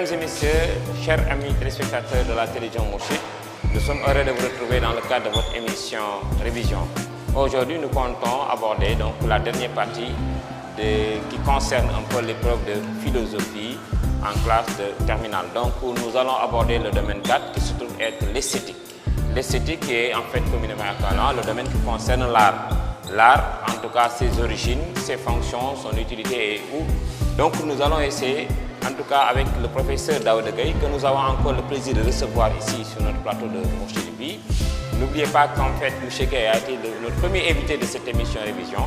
Mesdames et messieurs, chers amis téléspectateurs de la télévision Mourchid, nous sommes heureux de vous retrouver dans le cadre de votre émission Révision. Aujourd'hui, nous comptons aborder donc la dernière partie qui concerne un peu l'épreuve de philosophie en classe de terminale. Donc, où nous allons aborder le domaine 4 qui se trouve être l'esthétique. L'esthétique qui est en fait communément appelé le domaine qui concerne l'art. L'art, en tout cas ses origines, ses fonctions, son utilité et où. Donc nous allons essayer, en tout cas avec le professeur Daouda Gueye, que nous avons encore le plaisir de recevoir ici sur notre plateau de Mourchid TV. N'oubliez pas qu'en fait, M. Gueye a été notre premier invité de cette émission Révision,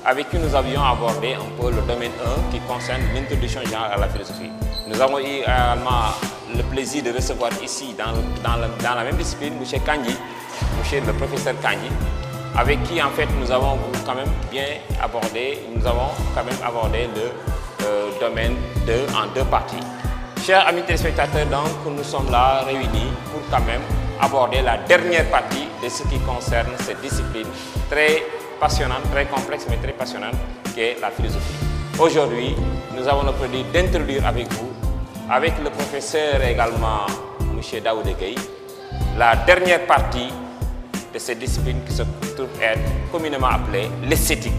avec qui nous avions abordé un peu le domaine 1 qui concerne l'introduction générale à la philosophie. Nous avons eu également le plaisir de recevoir ici, dans la même discipline, M. Kandji, le professeur Kandji, avec qui en fait nous avons quand même bien abordé, le domaine 2 en deux parties. Chers amis téléspectateurs, donc nous sommes là réunis pour quand même aborder la dernière partie de ce qui concerne cette discipline très passionnante, très complexe mais très passionnante qu'est la philosophie. Aujourd'hui, nous avons le plaisir d'introduire avec vous, avec le professeur également, M. Daouda Gueye, la dernière partie de cette discipline qui se trouve être communément appelée l'esthétique.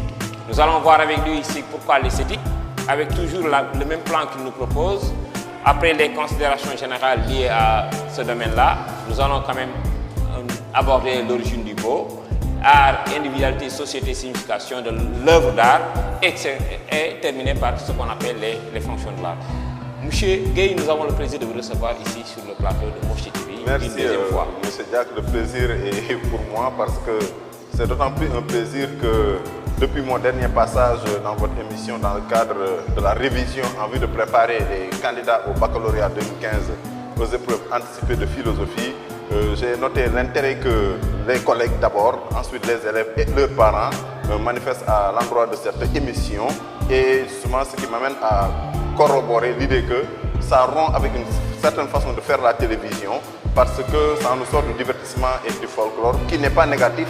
Nous allons voir avec lui ici pourquoi l'esthétique, avec toujours le même plan qu'il nous propose. Après les considérations générales liées à ce domaine-là, nous allons quand même aborder l'origine du beau, art, individualité, société, signification de l'œuvre d'art, et terminer par ce qu'on appelle les fonctions de l'art. Monsieur Gueye, nous avons le plaisir de vous recevoir ici sur le plateau de Mourchid TV. Merci, une deuxième fois. Monsieur Diack, le plaisir est pour moi parce que c'est d'autant plus un plaisir que depuis mon dernier passage dans votre émission dans le cadre de la révision en vue de préparer les candidats au baccalauréat 2015 aux épreuves anticipées de philosophie, j'ai noté l'intérêt que les collègues d'abord, ensuite les élèves et leurs parents manifestent à l'endroit de cette émission et justement ce qui m'amène à corroborer l'idée que ça rompt avec une certaine façon de faire la télévision parce que ça nous sort du divertissement et du folklore qui n'est pas négatif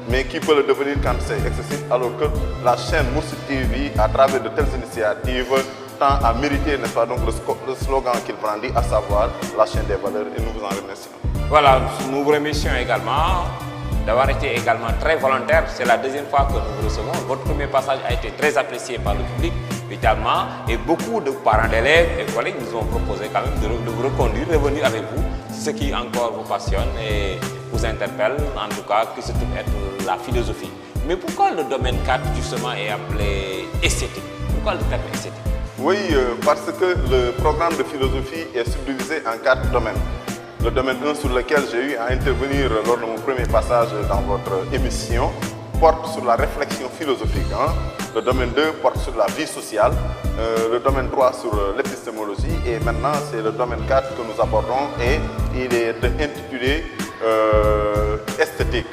mais qui peut le devenir quand c'est excessif alors que la chaîne Mourchid TV à travers de telles initiatives tend à mériter, n'est-ce pas, donc le slogan qu'il brandit, à savoir la chaîne des valeurs et nous vous en remercions. Voilà, nous vous remercions également d'avoir été également très volontaire. C'est la deuxième fois que nous vous recevons. Votre premier passage a été très apprécié par le public, également, et beaucoup de parents d'élèves et collègues nous ont proposé quand même de vous reconduire, de revenir avec vous, ce qui encore vous passionne et vous interpelle, en tout cas, qui se trouve être la philosophie. Mais pourquoi le domaine 4 justement est appelé esthétique? Pourquoi le terme esthétique? Oui, parce que le programme de philosophie est subdivisé en 4 domaines. Le domaine 1 sur lequel j'ai eu à intervenir lors de mon premier passage dans votre émission porte sur la réflexion philosophique. Le domaine 2 porte sur la vie sociale. Le domaine 3 sur l'épistémologie. Et maintenant, c'est le domaine 4 que nous abordons et il est intitulé esthétique.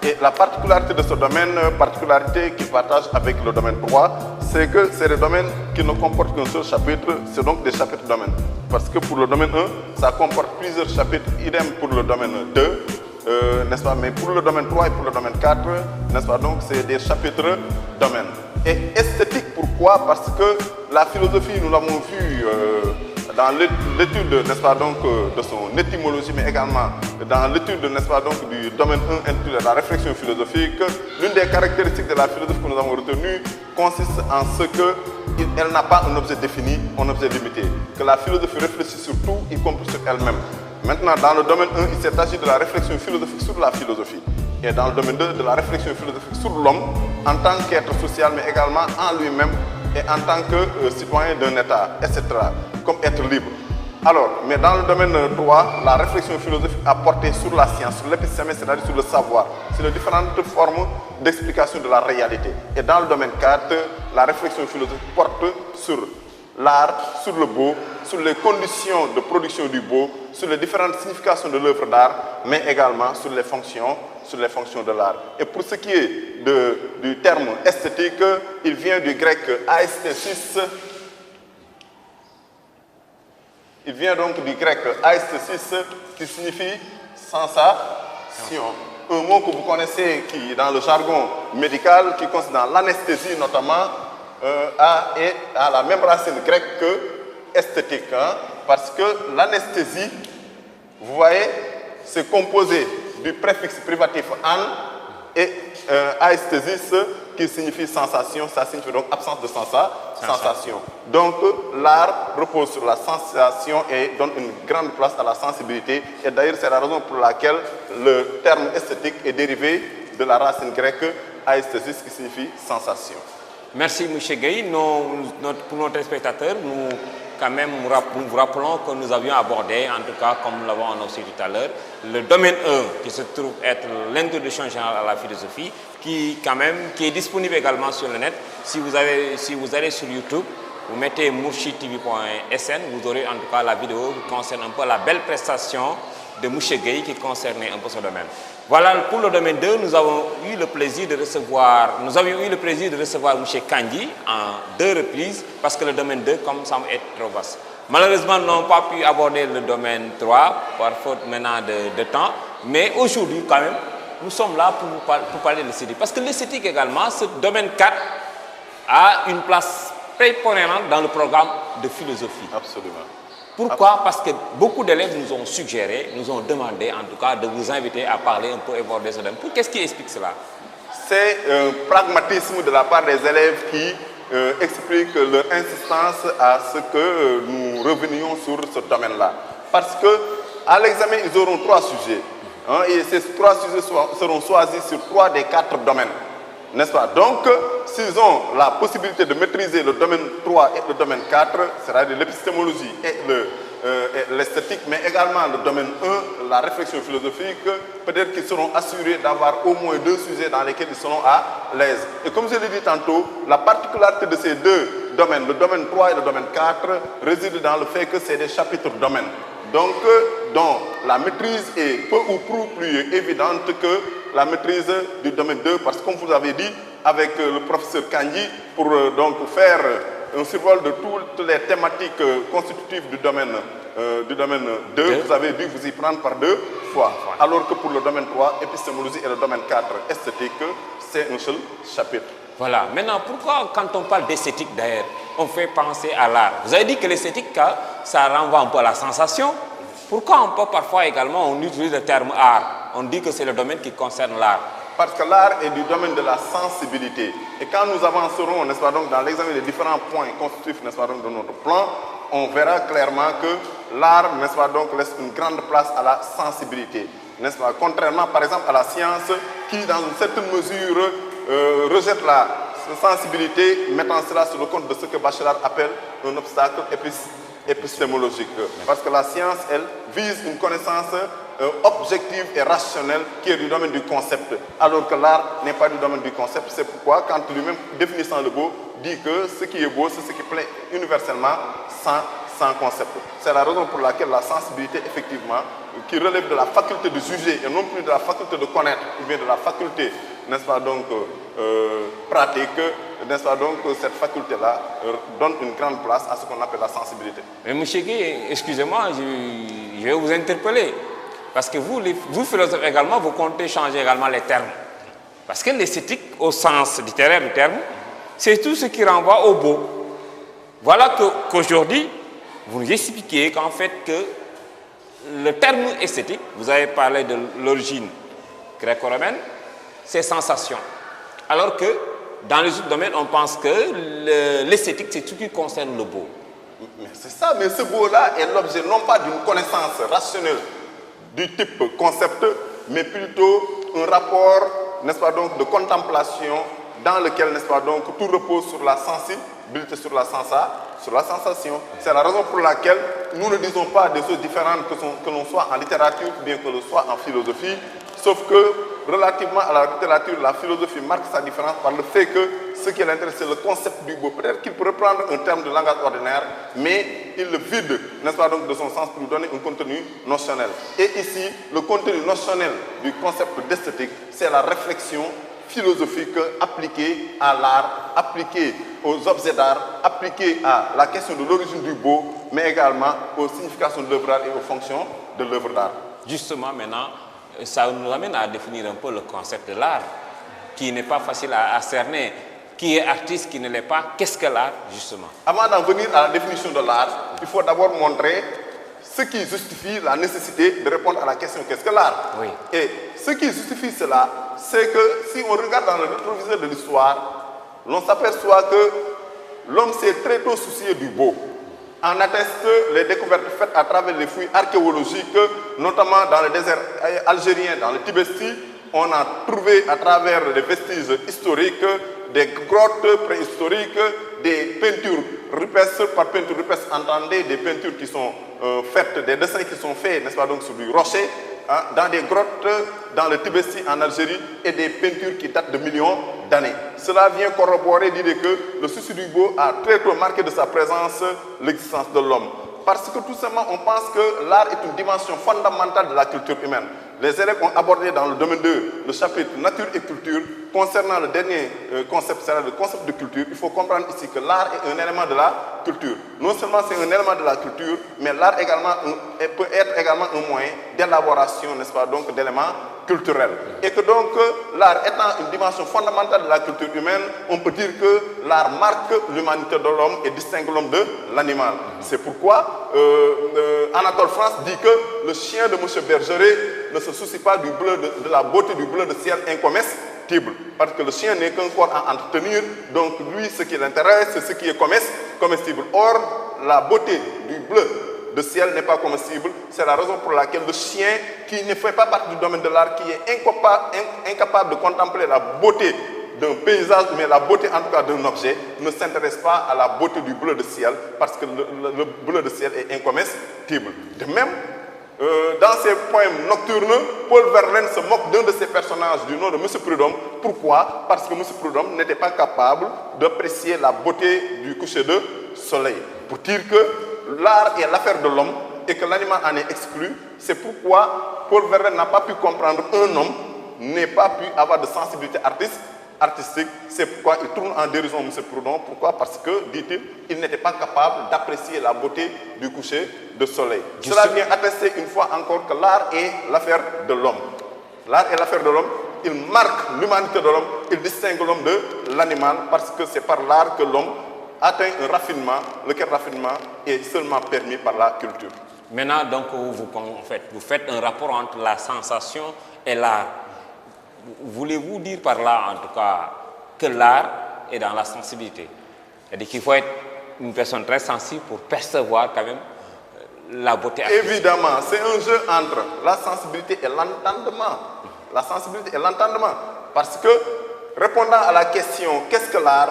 Et la particularité de ce domaine, particularité qu'il partage avec le domaine 3, c'est que c'est le domaine qui ne comporte qu'un seul chapitre, c'est donc des chapitres domaines. Parce que pour le domaine 1, ça comporte plusieurs chapitres, idem pour le domaine 2, n'est-ce pas? Mais pour le domaine 3 et pour le domaine 4, n'est-ce pas? Donc c'est des chapitres domaines. Et esthétique, pourquoi? Parce que la philosophie, nous l'avons vu dans l'étude, n'est-ce pas, donc, de son étymologie, mais également dans l'étude, n'est-ce pas, donc, du domaine 1 intitulé la réflexion philosophique, l'une des caractéristiques de la philosophie que nous avons retenue consiste en ce qu'elle n'a pas un objet défini, un objet limité. Que la philosophie réfléchit sur tout, y compris sur elle-même. Maintenant, dans le domaine 1, il s'est agi de la réflexion philosophique sur la philosophie. Et dans le domaine 2, de la réflexion philosophique sur l'homme en tant qu'être social, mais également en lui-même et en tant que citoyen d'un État, etc., comme être libre. Alors, mais dans le domaine 3, la réflexion philosophique a porté sur la science, sur l'épistémé, c'est-à-dire sur le savoir, sur les différentes formes d'explication de la réalité. Et dans le domaine 4, la réflexion philosophique porte sur l'art, sur le beau, sur les conditions de production du beau, sur les différentes significations de l'œuvre d'art, mais également sur les fonctions de l'art. Et pour ce qui est du terme esthétique, il vient du grec aesthesis. Il vient donc du grec aesthesis qui signifie sensation. Un mot que vous connaissez qui, dans le jargon médical, qui consiste dans l'anesthésie notamment, a la même racine grecque que esthétique. Parce que l'anesthésie, vous voyez, c'est composé du préfixe privatif an et aesthésis qui signifie sensation, ça signifie donc absence de sensation. Donc l'art repose sur la sensation et donne une grande place à la sensibilité. Et d'ailleurs, c'est la raison pour laquelle le terme esthétique est dérivé de la racine grecque aesthésis qui signifie sensation. Merci M. Gueye. Pour nos téléspectateurs, nous vous rappelons que nous avions abordé, en tout cas comme nous l'avons annoncé tout à l'heure, le domaine 1 qui se trouve être l'introduction générale à la philosophie qui est disponible également sur le net. Si vous allez sur YouTube, vous mettez mourchidtv.sn, vous aurez en tout cas la vidéo qui concerne un peu la belle prestation de M. Gueye qui concernait un peu ce domaine. Voilà, pour le domaine 2, nous avions eu le plaisir de recevoir M. Kandji en 2 reprises, parce que le domaine 2, comme ça, est trop vaste. Malheureusement, nous n'avons pas pu aborder le domaine 3, par faute maintenant de temps, mais aujourd'hui, quand même, nous sommes là pour parler de l'esthétique. Parce que l'esthétique également, ce domaine 4, a une place prépondérante dans le programme de philosophie. Absolument. Pourquoi? Parce que beaucoup d'élèves nous ont suggéré, nous ont demandé en tout cas de vous inviter à parler un peu et aborder ce domaine. Qu'est-ce qui explique cela? C'est un pragmatisme de la part des élèves qui explique leur insistance à ce que nous revenions sur ce domaine-là. Parce qu'à l'examen, ils auront 3 sujets. Et ces 3 sujets seront choisis sur 3 des 4 domaines. N'est-ce pas? Donc, s'ils ont la possibilité de maîtriser le domaine 3 et le domaine 4, c'est-à-dire l'épistémologie et l'esthétique, mais également le domaine 1, la réflexion philosophique, peut-être qu'ils seront assurés d'avoir au moins 2 sujets dans lesquels ils seront à l'aise. Et comme je l'ai dit tantôt, la particularité de ces 2 domaines, le domaine 3 et le domaine 4, réside dans le fait que c'est des chapitres domaines. Donc, dont la maîtrise est peu ou prou plus évidente que la maîtrise du domaine 2, parce que comme vous avez dit, avec le professeur Kandji, pour donc faire un survol de toutes les thématiques constitutives du domaine 2, vous avez dû vous y prendre par 2 fois. Alors que pour le domaine 3, épistémologie, et le domaine 4, esthétique, c'est un seul chapitre. Voilà. Maintenant, pourquoi quand on parle d'esthétique d'ailleurs, on fait penser à l'art? Vous avez dit que l'esthétique, ça renvoie un peu à la sensation. Pourquoi on peut parfois également, on utilise le terme art? On dit que c'est le domaine qui concerne l'art. Parce que l'art est du domaine de la sensibilité. Et quand nous avancerons, n'est-ce pas, donc, dans l'examen des différents points constitutifs, n'est-ce pas, donc, de notre plan, on verra clairement que l'art, n'est-ce pas, donc, laisse une grande place à la sensibilité. N'est-ce pas? Contrairement, par exemple, à la science, qui, dans une certaine mesure, rejette la sensibilité, mettant cela sur le compte de ce que Bachelard appelle un obstacle épistémologique. Parce que la science, elle, vise une connaissance objective et rationnelle qui est du domaine du concept, alors que l'art n'est pas du domaine du concept. C'est pourquoi, quand lui-même, définissant le beau, dit que ce qui est beau, c'est ce qui plaît universellement sans concept. C'est la raison pour laquelle la sensibilité, effectivement, qui relève de la faculté de juger et non plus de la faculté de connaître, ou bien de la faculté, n'est-ce pas, donc, pratique, n'est-ce pas, donc, cette faculté-là donne une grande place à ce qu'on appelle la sensibilité. Mais M. Gueye, excusez-moi, je vais vous interpeller. Parce que vous philosophes également, vous comptez changer également les termes. Parce que l'esthétique, au sens littéraire du terme, c'est tout ce qui renvoie au beau. Voilà qu'aujourd'hui, vous nous expliquez qu'en fait, que le terme esthétique, vous avez parlé de l'origine gréco-romaine, c'est sensation. Alors que dans les autres domaines, on pense que l'esthétique, c'est tout ce qui concerne le beau. C'est ça, mais ce beau-là est l'objet non pas d'une connaissance rationnelle du type concept, mais plutôt un rapport, n'est-ce pas, donc, de contemplation dans lequel, n'est-ce pas, donc, tout repose sur la sensibilité, sur la sensation. C'est la raison pour laquelle nous ne disons pas des choses différentes que l'on soit en littérature ou bien que l'on soit en philosophie, sauf que relativement à la littérature, la philosophie marque sa différence par le fait que ce qui l'intéresse, c'est le concept du beau. Peut-être qu'il pourrait prendre un terme de langage ordinaire, mais il le vide, n'est-ce pas, donc, de son sens pour lui donner un contenu notionnel. Et ici, le contenu notionnel du concept d'esthétique, c'est la réflexion philosophique appliquée à l'art, appliquée aux objets d'art, appliquée à la question de l'origine du beau, mais également aux significations de l'œuvre d'art et aux fonctions de l'œuvre d'art. Justement, maintenant, ça nous amène à définir un peu le concept de l'art, qui n'est pas facile à cerner. Qui est artiste, qui ne l'est pas. Qu'est-ce que l'art, justement? Avant d'en venir à la définition de l'art, il faut d'abord montrer ce qui justifie la nécessité de répondre à la question qu'est-ce que l'art? Oui. Et ce qui justifie cela, c'est que si on regarde dans le rétroviseur de l'histoire, l'on s'aperçoit que l'homme s'est très tôt soucié du beau. En attestent les découvertes faites à travers les fouilles archéologiques, notamment dans le désert algérien, dans le Tibesti. On a trouvé à travers les vestiges historiques des grottes préhistoriques, des peintures rupestres. Par peinture rupestre, entendez des peintures qui sont faites, des dessins qui sont faits, n'est-ce pas, donc sur du rocher, hein, dans des grottes dans le Tibesti en Algérie, et des peintures qui datent de millions d'années. Cela vient corroborer l'idée que le souci du beau a très tôt marqué de sa présence l'existence de l'homme. Parce que tout simplement, on pense que l'art est une dimension fondamentale de la culture humaine. Les élèves ont abordé dans le domaine 2 le chapitre nature et culture. Concernant le dernier concept, c'est-à-dire le concept de culture, il faut comprendre ici que l'art est un élément de la culture. Non seulement c'est un élément de la culture, mais l'art également peut être également un moyen d'élaboration, n'est-ce pas, donc d'éléments culturels. Et que donc l'art étant une dimension fondamentale de la culture humaine, on peut dire que l'art marque l'humanité de l'homme et distingue l'homme de l'animal. C'est pourquoi Anatole France dit que le chien de M. Bergeret ne se soucie pas du bleu de la beauté du bleu de ciel incomestible. Parce que le chien n'est qu'un corps à entretenir, donc lui, ce qui l'intéresse, c'est ce qui est comestible. Or, la beauté du bleu de ciel n'est pas comestible. C'est la raison pour laquelle le chien, qui ne fait pas partie du domaine de l'art, qui est incapable de contempler la beauté d'un paysage, mais la beauté en tout cas d'un objet, ne s'intéresse pas à la beauté du bleu de ciel, parce que le bleu de ciel est incomestible. De même, dans ses poèmes nocturnes, Paul Verlaine se moque d'un de ses personnages du nom de M. Prudhomme. Pourquoi? Parce que M. Prudhomme n'était pas capable d'apprécier la beauté du coucher de soleil. Pour dire que l'art est l'affaire de l'homme et que l'animal en est exclu. C'est pourquoi Paul Verlaine n'a pas pu comprendre un homme, n'a pas pu avoir de sensibilité artistique. C'est pourquoi il tourne en dérision M. Proudhon. Pourquoi? Parce que, dit-il, il n'était pas capable d'apprécier la beauté du coucher de soleil. Cela vient attester une fois encore que l'art est l'affaire de l'homme. L'art est l'affaire de l'homme. Il marque l'humanité de l'homme. Il distingue l'homme de l'animal parce que c'est par l'art que l'homme atteint un raffinement, lequel raffinement est seulement permis par la culture. Maintenant, donc, vous faites un rapport entre la sensation et l'art. Voulez-vous dire par là, en tout cas, que l'art est dans la sensibilité? C'est-à-dire qu'il faut être une personne très sensible pour percevoir quand même la beauté artistique. Évidemment, c'est un jeu entre la sensibilité et l'entendement. La sensibilité et l'entendement. Parce que, répondant à la question « qu'est-ce que l'art ?»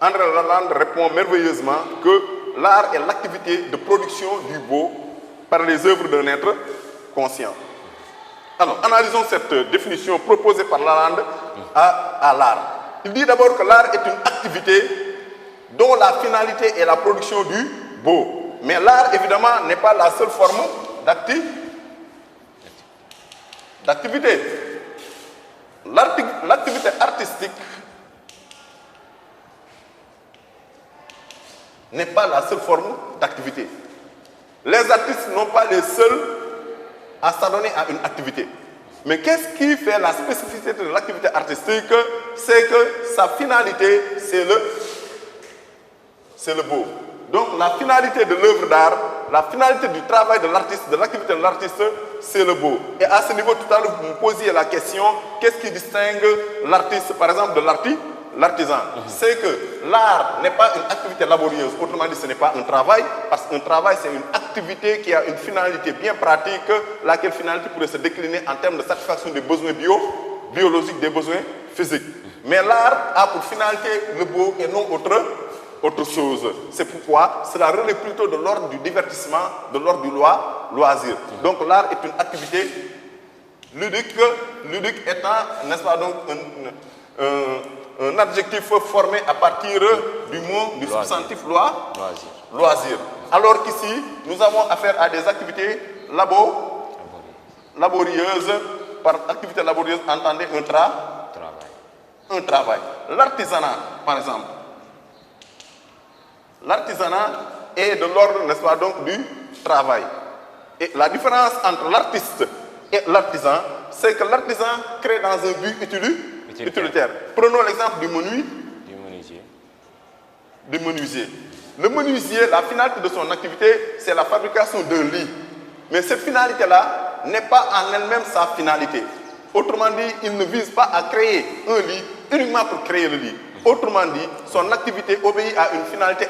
André Lalande répond merveilleusement que l'art est l'activité de production du beau par les œuvres d'un être conscient. Alors, analysons cette définition proposée par Lalande à l'art. Il dit d'abord que l'art est une activité dont la finalité est la production du beau. Mais l'art, évidemment, n'est pas la seule forme d'activité. L'activité artistique n'est pas la seule forme d'activité. Les artistes n'ont pas les seuls à s'adonner à une activité. Mais qu'est-ce qui fait la spécificité de l'activité artistique? C'est que sa finalité, c'est le beau. Donc la finalité de l'œuvre d'art, la finalité du travail de l'artiste, de l'activité de l'artiste, c'est le beau. Et à ce niveau, tout à l'heure, vous me posiez la question, qu'est-ce qui distingue l'artiste, par exemple, de l'artisan? C'est que l'art n'est pas une activité laborieuse, autrement dit, ce n'est pas un travail, parce qu'un travail, c'est une activité qui a une finalité bien pratique, laquelle finalité pourrait se décliner en termes de satisfaction des besoins biologiques, des besoins physiques. Mais l'art a pour finalité le beau et non autre chose. C'est pourquoi cela relève plutôt de l'ordre du divertissement, de l'ordre du loisir. Donc l'art est une activité ludique étant, n'est-ce pas, donc un adjectif formé à partir du mot, du substantif loisir. Alors qu'ici, nous avons affaire à des activités laborieuses. Par activité laborieuse, entendez un travail. L'artisanat, par exemple. L'artisanat est de l'ordre, n'est-ce pas, donc, du travail. Et la différence entre l'artiste et l'artisan, c'est que l'artisan crée dans un but utilitaire. Prenons l'exemple du menuisier. Le menuisier, la finalité de son activité, c'est la fabrication d'un lit. Mais cette finalité-là n'est pas en elle-même sa finalité. Autrement dit, il ne vise pas à créer un lit uniquement pour créer le lit. Autrement dit, son activité obéit à une finalité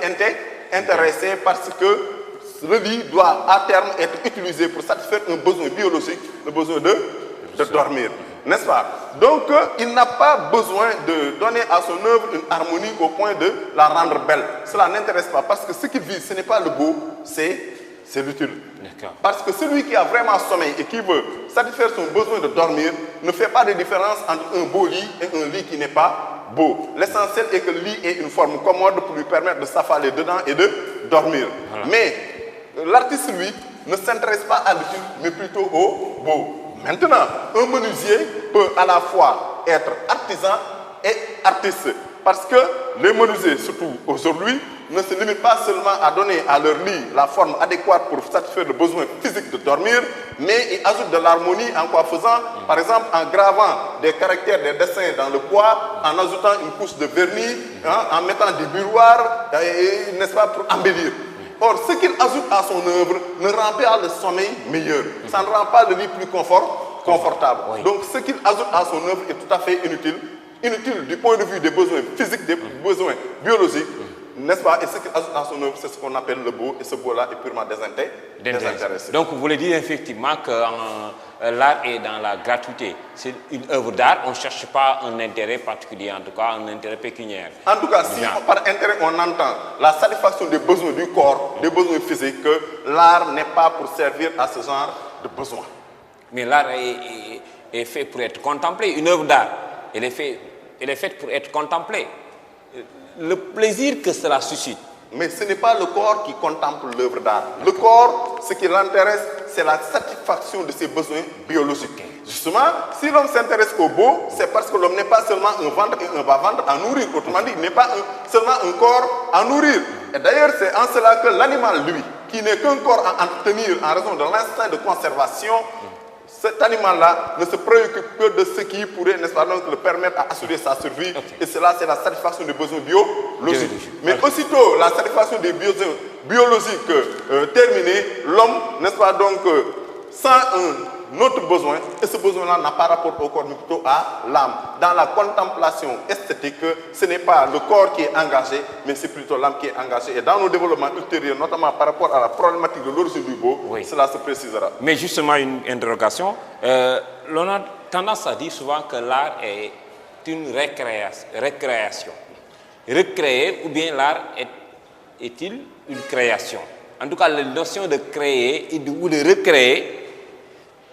intéressée parce que le lit doit à terme être utilisé pour satisfaire un besoin biologique, le besoin de dormir. N'est-ce pas? Donc, il n'a pas besoin de donner à son œuvre une harmonie au point de la rendre belle. Cela n'intéresse pas parce que ce qu'il vise, ce n'est pas le beau, c'est l'utile. Parce que celui qui a vraiment sommeil et qui veut satisfaire son besoin de dormir ne fait pas de différence entre un beau lit et un lit qui n'est pas beau. L'essentiel est que le lit ait une forme commode pour lui permettre de s'affaler dedans et de dormir. Voilà. Mais l'artiste, lui, ne s'intéresse pas à l'utile, mais plutôt au beau. Maintenant, un menuisier peut à la fois être artisan et artiste. Parce que les menuisiers, surtout aujourd'hui, ne se limitent pas seulement à donner à leur lit la forme adéquate pour satisfaire le besoin physique de dormir, mais ils ajoutent de l'harmonie en quoi faisant, par exemple, en gravant des caractères, des dessins dans le bois, en ajoutant une couche de vernis, en mettant des miroirs, n'est-ce pas, pour embellir. Or, ce qu'il ajoute à son œuvre ne rend pas le sommeil meilleur. Ça ne rend pas le lit plus confortable. Oui. Donc, ce qu'il ajoute à son œuvre est tout à fait inutile. Inutile du point de vue des besoins physiques, des besoins biologiques, n'est-ce pas? Et ce qu'il ajoute à son œuvre, c'est ce qu'on appelle le beau. Et ce beau-là est purement désintéressé. Donc, vous voulez dire effectivement que l'art est dans la gratuité. C'est une œuvre d'art, on ne cherche pas un intérêt particulier, en tout cas un intérêt pécuniaire. En tout cas, si par intérêt on entend la satisfaction des besoins du corps, des besoins physiques, l'art n'est pas pour servir à ce genre de besoins. Mais l'art est fait pour être contemplé. Une œuvre d'art, elle est faite pour être contemplée. Le plaisir que cela suscite. Mais ce n'est pas le corps qui contemple l'œuvre d'art. Le corps, ce qui l'intéresse, c'est la satisfaction de ses besoins biologiques. Justement, si l'homme s'intéresse au beau, c'est parce que l'homme n'est pas seulement un ventre et un bas-ventre à nourrir. Autrement dit, il n'est pas seulement un corps à nourrir. Et d'ailleurs, c'est en cela que l'animal, lui, qui n'est qu'un corps à entretenir en raison de l'instinct de conservation, cet animal-là ne se préoccupe que de ce qui pourrait, n'est-ce pas, donc, le permettre à assurer sa survie. Et cela, c'est la satisfaction des besoins biologiques. Mais aussitôt, la satisfaction des besoins biologiques terminée, l'homme, n'est-ce pas, donc, sent un autre besoin, et ce besoin-là n'a pas rapport au corps, mais plutôt à l'âme. Dans la contemplation esthétique, ce n'est pas le corps qui est engagé, mais c'est plutôt l'âme qui est engagée. Et dans nos développements ultérieurs, notamment par rapport à la problématique de l'origine du beau, cela se précisera. Mais justement, une interrogation. L'on a tendance à dire souvent que l'art est une récréation. Recréer, ou bien l'art est-il une création? En tout cas, la notion de créer ou de recréer,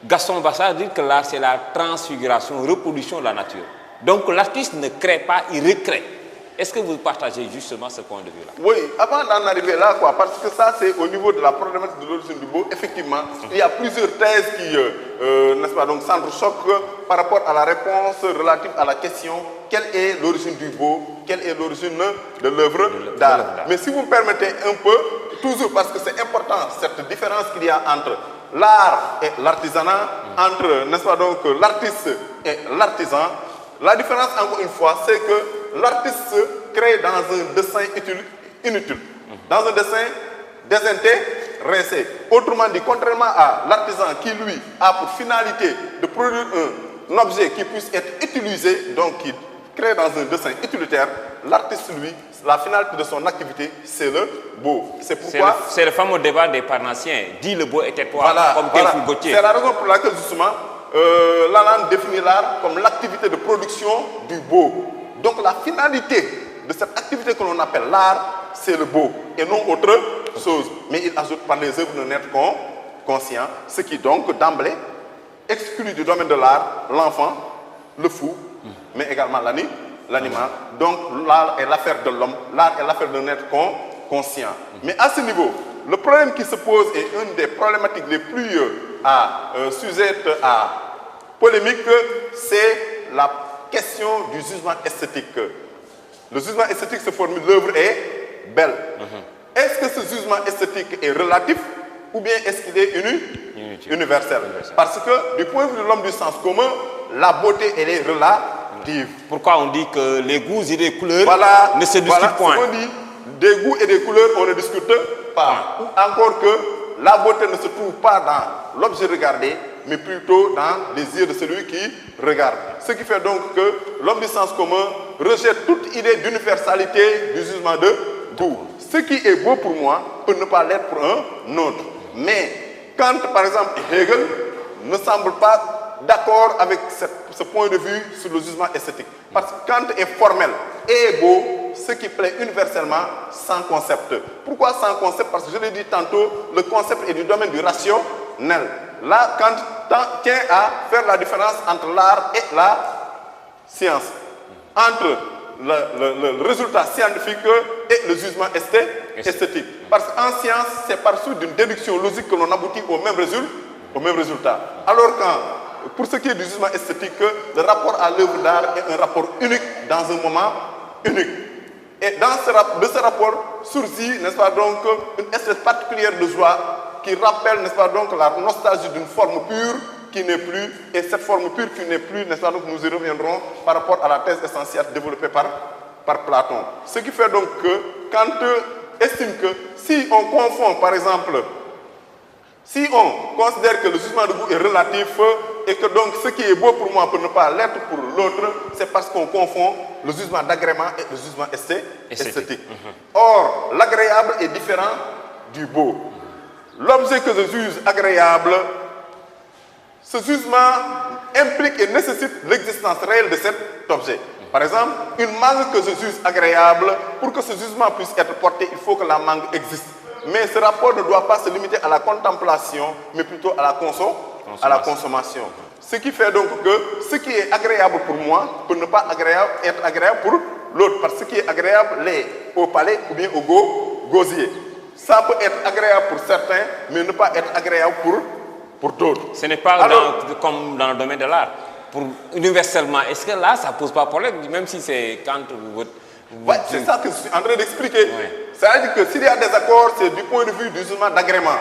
Gaston Bassard dit que l'art, c'est la transfiguration, reproduction de la nature. Donc l'artiste ne crée pas, il recrée. Est-ce que vous partagez justement ce point de vue-là? Oui, avant d'en arriver là, parce que ça, c'est au niveau de la problématique de l'origine du beau, effectivement, il y a plusieurs thèses qui, n'est-ce pas, donc s'entrechoquent par rapport à la réponse relative à la question quelle est l'origine du beau, quelle est l'origine de l'œuvre d'art. Mais si vous me permettez un peu, toujours parce que c'est important, cette différence qu'il y a entre l'art et l'artisanat, entre, n'est-ce pas, donc, l'artiste et l'artisan, la différence, encore une fois, c'est que l'artiste crée dans un dessin inutile, dans un dessin désintéressé. Autrement dit, contrairement à l'artisan qui, lui, a pour finalité de produire un objet qui puisse être utilisé, donc qui crée dans un dessin utilitaire, l'artiste, lui, la finalité de son activité, c'est le beau. C'est pourquoi... C'est le fameux débat des Parnassiens. Dis le beau était toi, comme Théophile Gautier. C'est la raison pour laquelle, justement, Lalande définit l'art comme l'activité de production du beau. Donc la finalité de cette activité que l'on appelle l'art, c'est le beau, et non autre chose. Mais il ajoute par les œuvres d'un être conscient, ce qui donc d'emblée exclut du domaine de l'art l'enfant, le fou, mais également l'animal. Donc l'art est l'affaire de l'homme, l'art est l'affaire d'un être conscient. Mais à ce niveau, le problème qui se pose est une des problématiques les plus sujettes à polémique, c'est la question du jugement esthétique. Le jugement esthétique se formule, l'œuvre est belle. Est-ce que ce jugement esthétique est relatif ou bien est-ce qu'il est universel? Parce que du point de vue de l'homme du sens commun, la beauté, elle est relative. Pourquoi on dit que les goûts et les couleurs ne se discutent point? des goûts et des couleurs, on ne discute pas. Ou encore que la beauté ne se trouve pas dans l'objet regardé, mais plutôt dans les yeux de celui qui regarde. Ce qui fait donc que l'homme du sens commun rejette toute idée d'universalité du jugement de goût. Ce qui est beau pour moi peut ne pas l'être pour un autre. Mais Kant, par exemple, et Hegel ne semblent pas d'accord avec ce point de vue sur le jugement esthétique. Parce que Kant est formel et beau, ce qui plaît universellement sans concept. Pourquoi sans concept? Parce que je l'ai dit tantôt, le concept est du domaine du rationnel. Là, Kant tient à faire la différence entre l'art et la science. Entre le résultat scientifique et le jugement esthétique. Parce qu'en science, c'est par suite d'une déduction logique que l'on aboutit au même résultat. Alors pour ce qui est du jugement esthétique, le rapport à l'œuvre d'art est un rapport unique dans un moment unique. Et de ce rapport surgit, n'est-ce pas, donc, une espèce particulière de joie qui rappelle, n'est-ce pas, donc, la nostalgie d'une forme pure qui n'est plus, et cette forme pure qui n'est plus, n'est-ce pas, donc, nous y reviendrons par rapport à la thèse essentielle développée par Platon. Ce qui fait donc que Kant estime que si on confond, par exemple, si on considère que le jugement de goût est relatif et que donc ce qui est beau pour moi peut ne pas l'être pour l'autre, c'est parce qu'on confond le jugement d'agrément et le jugement esthétique. Or, l'agréable est différent du beau. L'objet que je juge agréable, ce jugement implique et nécessite l'existence réelle de cet objet. Par exemple, une mangue que je juge agréable, pour que ce jugement puisse être porté, il faut que la mangue existe. Mais ce rapport ne doit pas se limiter à la contemplation, mais plutôt à la consommation. Ce qui fait donc que ce qui est agréable pour moi peut ne pas être agréable pour l'autre. Parce que ce qui est agréable l'est au palais ou bien au gosier. Ça peut être agréable pour certains, mais ne pas être agréable pour d'autres. Ce n'est pas comme dans le domaine de l'art. Universellement, est-ce que là, ça ne pose pas problème, même si c'est quand vous... Oui, c'est ça que je suis en train d'expliquer. C'est-à-dire que s'il y a des accords, c'est du point de vue du jugement d'agrément.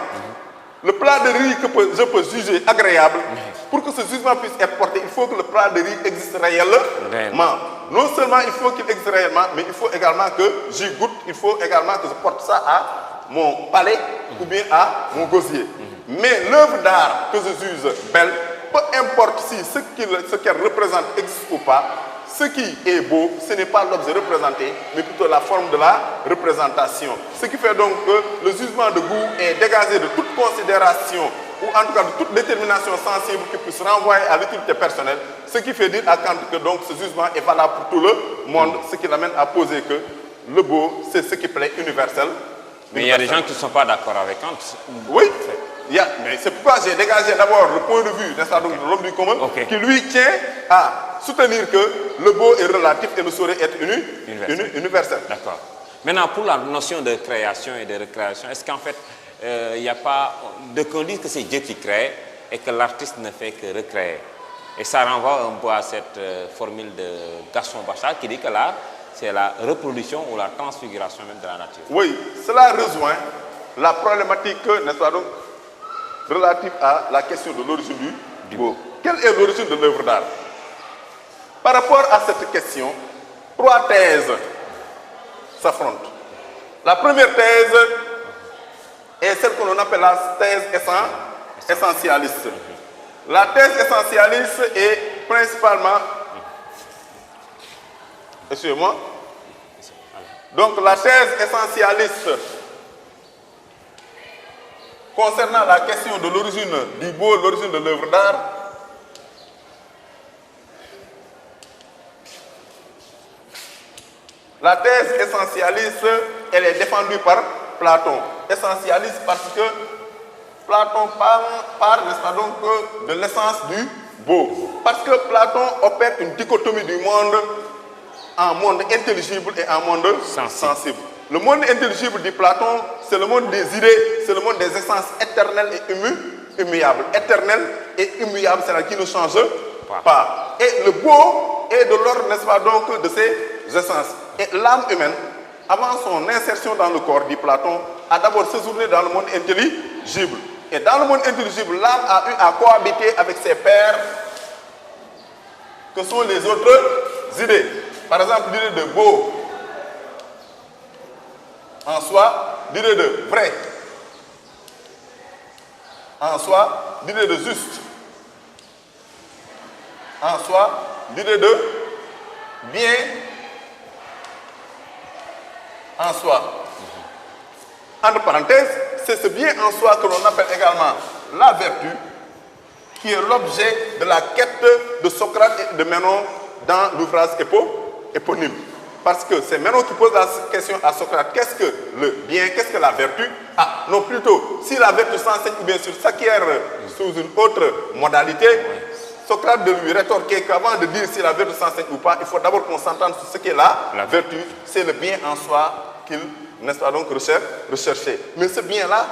Le plat de riz que je peux juger agréable, pour que ce jugement puisse être porté, il faut que le plat de riz existe réellement. Non seulement il faut qu'il existe réellement, mais il faut également que j'y goûte, il faut également que je porte ça à mon palais ou bien à mon gosier. Mais l'œuvre d'art que je juge belle, peu importe si ce qu'elle représente existe ou pas, ce qui est beau, ce n'est pas l'objet représenté, mais plutôt la forme de la représentation. Ce qui fait donc que le jugement de goût est dégagé de toute considération, ou en tout cas de toute détermination sensible qui puisse renvoyer à l'utilité personnelle, ce qui fait dire à Kant que donc ce jugement est valable pour tout le monde, ce qui l'amène à poser que le beau, c'est ce qui plaît universel. Mais il y a des gens qui ne sont pas d'accord avec Kant. Oui. Mais c'est pourquoi j'ai dégagé d'abord le point de vue de l'homme du commun qui lui tient à soutenir que le beau est relatif et ne saurait être universel. D'accord. Maintenant, pour la notion de création et de recréation, est-ce qu'en fait, il n'y a pas de qu'on dise que c'est Dieu qui crée et que l'artiste ne fait que recréer? Et ça renvoie un peu à cette formule de Gaston Bachar qui dit que l'art, c'est la reproduction ou la transfiguration même de la nature. Oui, cela rejoint la problématique, n'est-ce pas, donc, relative à la question de l'origine du beau. Quelle est l'origine de l'œuvre d'art? Par rapport à cette question, trois thèses s'affrontent. La première thèse est celle que l'on appelle la thèse essentialiste. La thèse essentialiste est principalement... Excusez-moi. Donc la thèse essentialiste concernant la question de l'origine du beau, l'origine de l'œuvre d'art, la thèse essentialiste, elle est défendue par Platon. Essentialiste parce que Platon parle n'est-ce pas, donc, de l'essence du beau. Parce que Platon opère une dichotomie du monde en monde intelligible et en monde sensible. Le monde intelligible, dit Platon, c'est le monde des idées, c'est le monde des essences éternelles et immuables. Éternelles et immuables, c'est-à-dire qui ne change pas. Et le beau est de l'ordre, n'est-ce pas, donc, de ces essences. Et l'âme humaine, avant son insertion dans le corps, dit Platon, a d'abord séjourné dans le monde intelligible. Et dans le monde intelligible, l'âme a eu à cohabiter avec ses pairs, que sont les autres idées. Par exemple, l'idée de beau en soi, l'idée de vrai, en soi, l'idée de juste, en soi, l'idée de bien, en soi. Entre parenthèses, c'est ce bien en soi que l'on appelle également la vertu, qui est l'objet de la quête de Socrate et de Ménon dans l'ouvrage éponyme. Parce que c'est Ménon qui pose la question à Socrate, qu'est-ce que le bien, qu'est-ce que la vertu? Ah, non, plutôt, si la vertu s'enseigne ou bien s'acquiert sous une autre modalité, Socrate de lui rétorquer qu'avant de dire si la vertu s'enseigne ou pas, il faut d'abord qu'on s'entende sur ce qu'est la vertu. C'est le bien en soi qu'il, n'est-ce pas, donc rechercher. Mais ce bien-là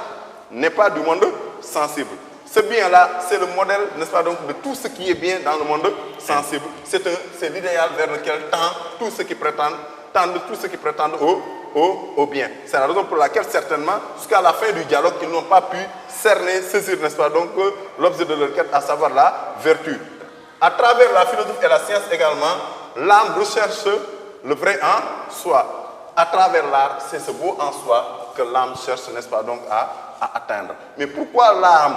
n'est pas du monde sensible. Ce bien-là, c'est le modèle, n'est-ce pas, donc, de tout ce qui est bien dans le monde sensible. C'est l'idéal vers lequel tendent tous ceux qui prétendent au bien. C'est la raison pour laquelle, certainement, jusqu'à la fin du dialogue, ils n'ont pas pu cerner, saisir, n'est-ce pas, donc, l'objet de leur quête, à savoir la vertu. À travers la philosophie et la science également, l'âme recherche le vrai en soi. À travers l'art, c'est ce beau en soi que l'âme cherche, n'est-ce pas, donc, à atteindre. Mais pourquoi l'âme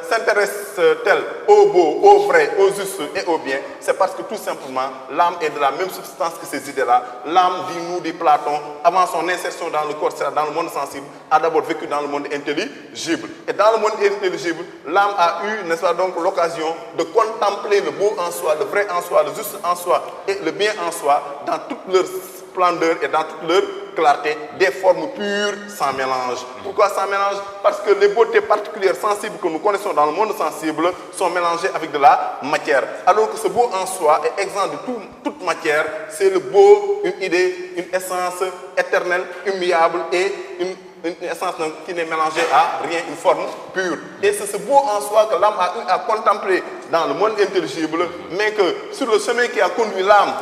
s'intéresse-t-elle au beau, au vrai, au juste et au bien? C'est parce que tout simplement, l'âme est de la même substance que ces idées-là. L'âme, dit Platon, avant son insertion dans le corps, c'est-à-dire dans le monde sensible, a d'abord vécu dans le monde intelligible. Et dans le monde intelligible, l'âme a eu, n'est-ce pas, donc, l'occasion de contempler le beau en soi, le vrai en soi, le juste en soi et le bien en soi dans toute leur splendeur et dans toute leur clarté, des formes pures sans mélange. Pourquoi sans mélange? Parce que les beautés particulières sensibles que nous connaissons dans le monde sensible sont mélangées avec de la matière. Alors que ce beau en soi est exempt de toute matière, c'est le beau, une idée, une essence éternelle, immuable et une essence qui n'est mélangée à rien, une forme pure. Et c'est ce beau en soi que l'âme a eu à contempler dans le monde intelligible, mais que sur le chemin qui a conduit l'âme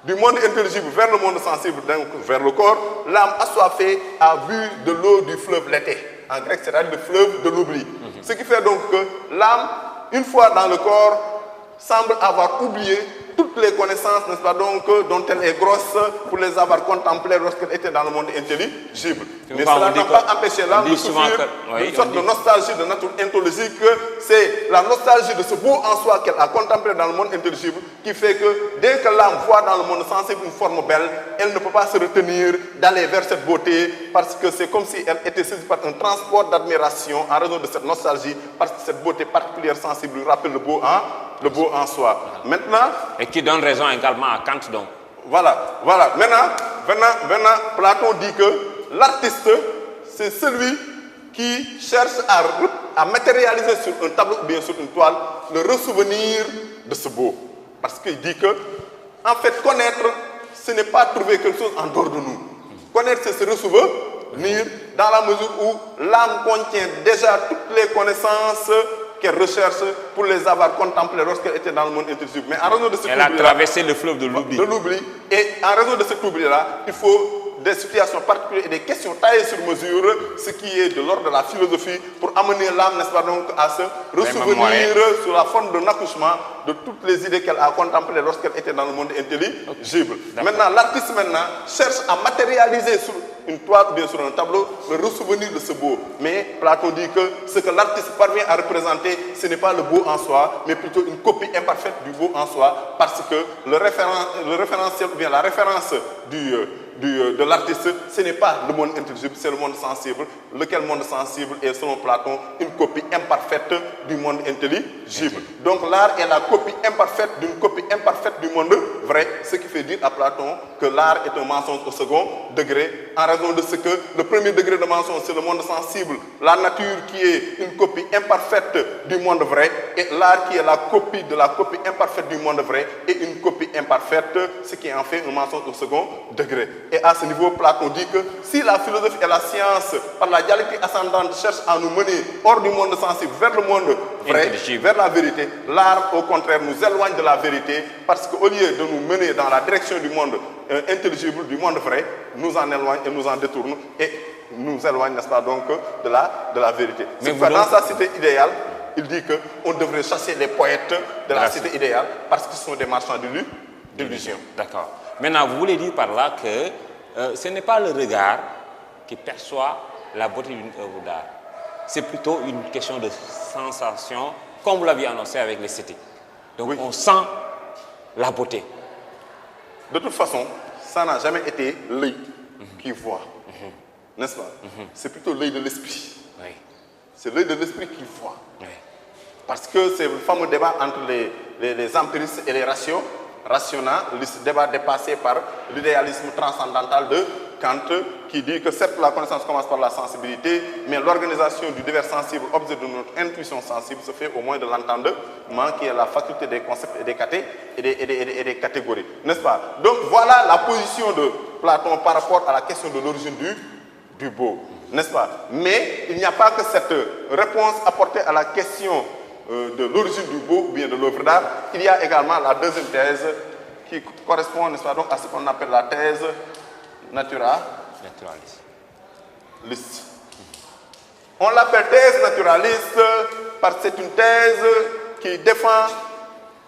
du monde intelligible vers le monde sensible, donc vers le corps, l'âme assoiffée a bu de l'eau du fleuve l'été. En grec, c'est-à-dire le fleuve de l'oubli. Ce qui fait donc que l'âme, une fois dans le corps, semble avoir oublié toutes les connaissances, n'est-ce pas, donc, dont elle est grosse pour les avoir contemplées lorsqu'elle était dans le monde intelligible. Mais cela n'a pas empêché l'âme de souffrir d'une sorte de nostalgie de nature ontologique. C'est la nostalgie de ce beau en soi qu'elle a contemplé dans le monde intelligible qui fait que dès que l'âme voit dans le monde sensible une forme belle, elle ne peut pas se retenir d'aller vers cette beauté parce que c'est comme si elle était saisie par un transport d'admiration en raison de cette nostalgie parce que cette beauté particulière sensible lui rappelle le beau en soi. Maintenant, et qui donne raison également à Kant, donc. Voilà. Maintenant, Platon dit que l'artiste, c'est celui qui cherche à matérialiser sur un tableau ou bien sur une toile le ressouvenir de ce beau. Parce qu'il dit que, en fait, connaître, ce n'est pas trouver quelque chose en dehors de nous. Connaître, c'est se ressouvenir dans la mesure où l'âme contient déjà toutes les connaissances qu'elle recherche pour les avoir contemplées lorsqu'elle était dans le monde intelligible. Mais en raison de cet elle a traversé le fleuve de l'oubli. Et en raison de cet oubli-là, il faut des situations particulières et des questions taillées sur mesure, ce qui est de l'ordre de la philosophie, pour amener l'âme, n'est-ce pas, donc, à se ressouvenir sous la forme d'un accouchement de toutes les idées qu'elle a contemplées lorsqu'elle était dans le monde intelligible. Maintenant, l'artiste cherche à matérialiser sur une toile ou bien sur un tableau le ressouvenir de ce beau. Mais Platon dit que ce que l'artiste parvient à représenter, ce n'est pas le beau en soi, mais plutôt une copie imparfaite du beau en soi, parce que le référentiel ou bien la référence de l'artiste, ce n'est pas le monde intelligible, c'est le monde sensible. Lequel monde sensible est, selon Platon, une copie imparfaite du monde intelligible. Donc l'art est la copie imparfaite d'une copie imparfaite du monde vrai, ce qui fait dire à Platon que l'art est un mensonge au second degré, en raison de ce que le premier degré de mensonge, c'est le monde sensible, la nature qui est une copie imparfaite du monde vrai, et l'art qui est la copie de la copie imparfaite du monde vrai, et une copie imparfaite, ce qui en fait un mensonge au second degré. Et à ce niveau, Platon dit que si la philosophie et la science, par la dialectique ascendante, cherchent à nous mener hors du monde sensible, vers le monde vrai, vers la vérité, l'art, au contraire, nous éloigne de la vérité, parce qu'au lieu de nous mener dans la direction du monde intelligible, du monde vrai, nous en éloigne et nous en détourne, et nous éloigne, n'est-ce pas, donc, de la vérité. C'est pourquoi dans sa cité idéale, il dit qu'on devrait chasser les poètes de la cité idéale, parce qu'ils sont des marchands d'illusions. D'accord. Maintenant, vous voulez dire par là que ce n'est pas le regard qui perçoit la beauté d'une œuvre d'art. C'est plutôt une question de sensation, comme vous l'aviez annoncé avec l'esthétique. Donc on sent la beauté. De toute façon, ça n'a jamais été l'œil qui voit, n'est-ce pas? C'est plutôt l'œil de l'esprit. Oui. C'est l'œil de l'esprit qui voit. Oui. Parce que c'est le fameux débat entre les empiristes et les rationalistes, débat dépassé par l'idéalisme transcendantal de Kant, qui dit que certes la connaissance commence par la sensibilité, mais l'organisation du divers sensible, objet de notre intuition sensible, se fait au moins de l'entendement, qui est la faculté des concepts et des catégories. N'est-ce pas? Donc voilà la position de Platon par rapport à la question de l'origine du beau. N'est-ce pas? Mais il n'y a pas que cette réponse apportée à la question de l'origine du beau ou bien de l'œuvre d'art. Il y a également la deuxième thèse qui correspond, n'est-ce pas, donc, à ce qu'on appelle la thèse naturaliste. On l'appelle thèse naturaliste parce que c'est une thèse qui défend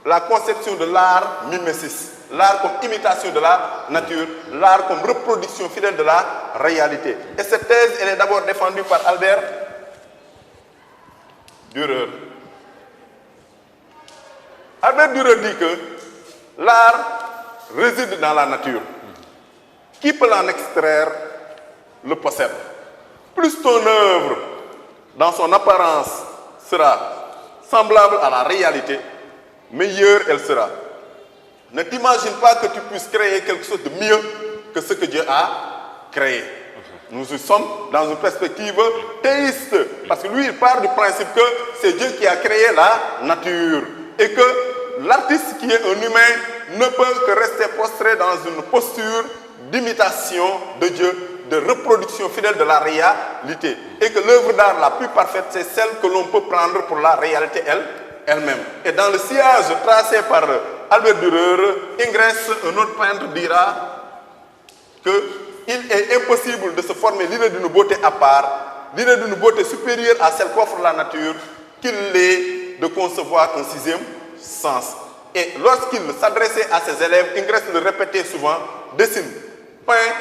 la conception de l'art mimésis, l'art comme imitation de la nature, l'art comme reproduction fidèle de la réalité. Et cette thèse, elle est d'abord défendue par Albert Dürer. Albert Dürer dit que l'art réside dans la nature. Qui peut l'en extraire le possède. Plus ton œuvre, dans son apparence, sera semblable à la réalité, meilleure elle sera. Ne t'imagine pas que tu puisses créer quelque chose de mieux que ce que Dieu a créé. Nous sommes dans une perspective théiste, parce que lui, il part du principe que c'est Dieu qui a créé la nature et que l'artiste qui est un humain ne peut que rester prostré dans une posture d'imitation de Dieu, de reproduction fidèle de la réalité. Et que l'œuvre d'art la plus parfaite, c'est celle que l'on peut prendre pour la réalité elle-même. Et dans le sillage tracé par Albert Dürer, Ingres, un autre peintre, dira qu'il est impossible de se former l'idée d'une beauté à part, l'idée d'une beauté supérieure à celle qu'offre la nature, qu'il est de concevoir un sixième sens. Et lorsqu'il s'adressait à ses élèves, Ingres le répétait souvent: dessine, peint,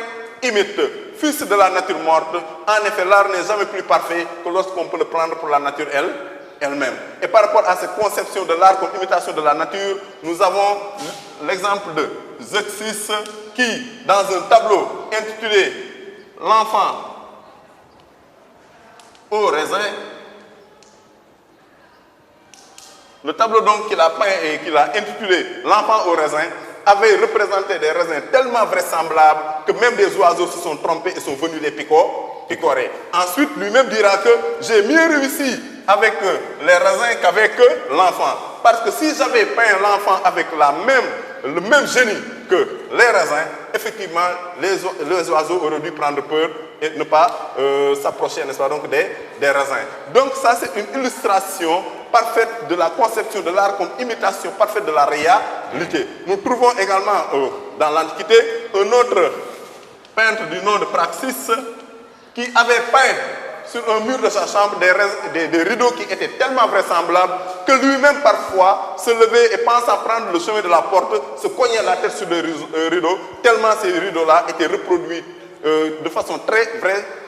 imite, fils de la nature morte. En effet, l'art n'est jamais plus parfait que lorsqu'on peut le prendre pour la nature elle-même. Et par rapport à cette conception de l'art comme imitation de la nature, nous avons l'exemple de Zeuxis qui, dans un tableau intitulé « L'enfant au raisin », le tableau donc qu'il a peint et qu'il a intitulé « L'enfant au raisin » avait représenté des raisins tellement vraisemblables que même des oiseaux se sont trompés et sont venus les picorer. Ensuite, lui-même dira que j'ai mieux réussi avec les raisins qu'avec l'enfant. Parce que si j'avais peint l'enfant avec le même génie que les raisins, effectivement, les oiseaux auraient dû prendre peur et ne pas s'approcher, n'est-ce pas, donc des raisins. Donc ça, c'est une illustration parfaite de la conception de l'art comme imitation parfaite de la réalité. Nous trouvons également dans l'Antiquité un autre peintre du nom de Praxis qui avait peint sur un mur de sa chambre des rideaux qui étaient tellement vraisemblables que lui-même parfois se levait et pensant prendre le chemin de la porte, se cognait la tête sur les rideaux, tellement ces rideaux-là étaient reproduits de façon très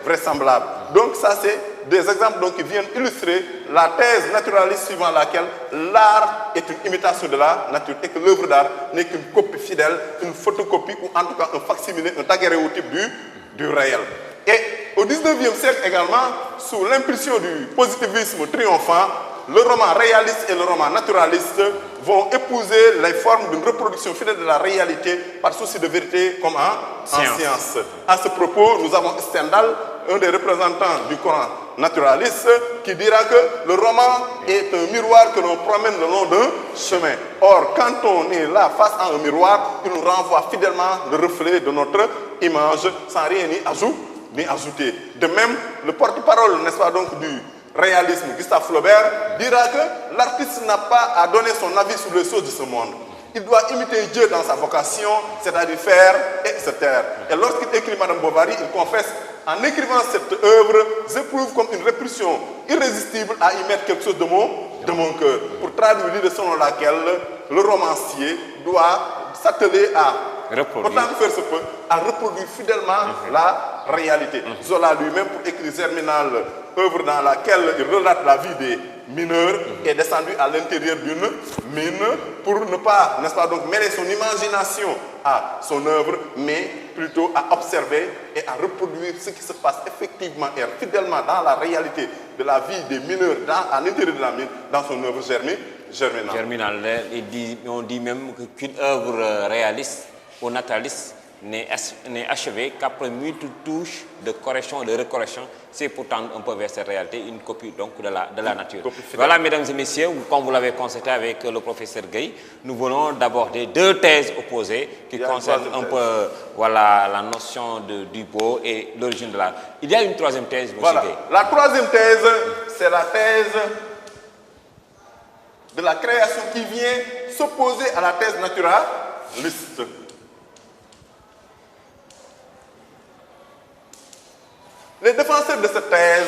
vraisemblable. Donc ça, c'est des exemples donc, qui viennent illustrer la thèse naturaliste suivant laquelle l'art est une imitation de la nature et que l'œuvre d'art n'est qu'une copie fidèle, une photocopie ou en tout cas un facsimilé, un daguerréotype du réel. Et au 19e siècle également, sous l'impulsion du positivisme triomphant, le roman réaliste et le roman naturaliste vont épouser les formes d'une reproduction fidèle de la réalité par souci de vérité comme en science. À ce propos, nous avons Stendhal, un des représentants du courant naturaliste, qui dira que le roman est un miroir que l'on promène le long d'un chemin. Or, quand on est là face à un miroir, il nous renvoie fidèlement le reflet de notre image sans rien ni ajouter. De même, le porte-parole, n'est-ce pas, donc, du réalisme, Gustave Flaubert, dira que l'artiste n'a pas à donner son avis sur les choses de ce monde. Il doit imiter Dieu dans sa vocation, c'est-à-dire faire et se taire. Et lorsqu'il écrit Madame Bovary, il confesse: en écrivant cette œuvre, j'éprouve comme une répulsion irrésistible à y mettre quelque chose de mon cœur. Pour traduire l'idée selon laquelle le romancier doit s'atteler à, autant que faire se peut, à reproduire fidèlement la la réalité. Zola lui-même, pour écrire Germinal, œuvre dans laquelle il relate la vie des mineurs, est descendu à l'intérieur d'une mine pour ne pas, n'est-ce pas, donc mêler son imagination à son œuvre, mais plutôt à observer et à reproduire ce qui se passe effectivement et fidèlement dans la réalité de la vie des mineurs à l'intérieur de la mine, dans son œuvre Germinal. Germinal, on dit même qu'une œuvre réaliste ou nataliste n'est achevée qu'après multiples touches de correction et de recorrection. C'est pourtant un peu vers cette réalité, une copie donc de la nature. Voilà, mesdames et messieurs, comme vous l'avez constaté avec le professeur Gueye, nous venons d'aborder deux thèses opposées qui concernent un peu voilà, la notion du beau et l'origine de l'art. Il y a une troisième thèse, monsieur Gueye. La troisième thèse, c'est la thèse de la création qui vient s'opposer à la thèse naturaliste. Les défenseurs de cette thèse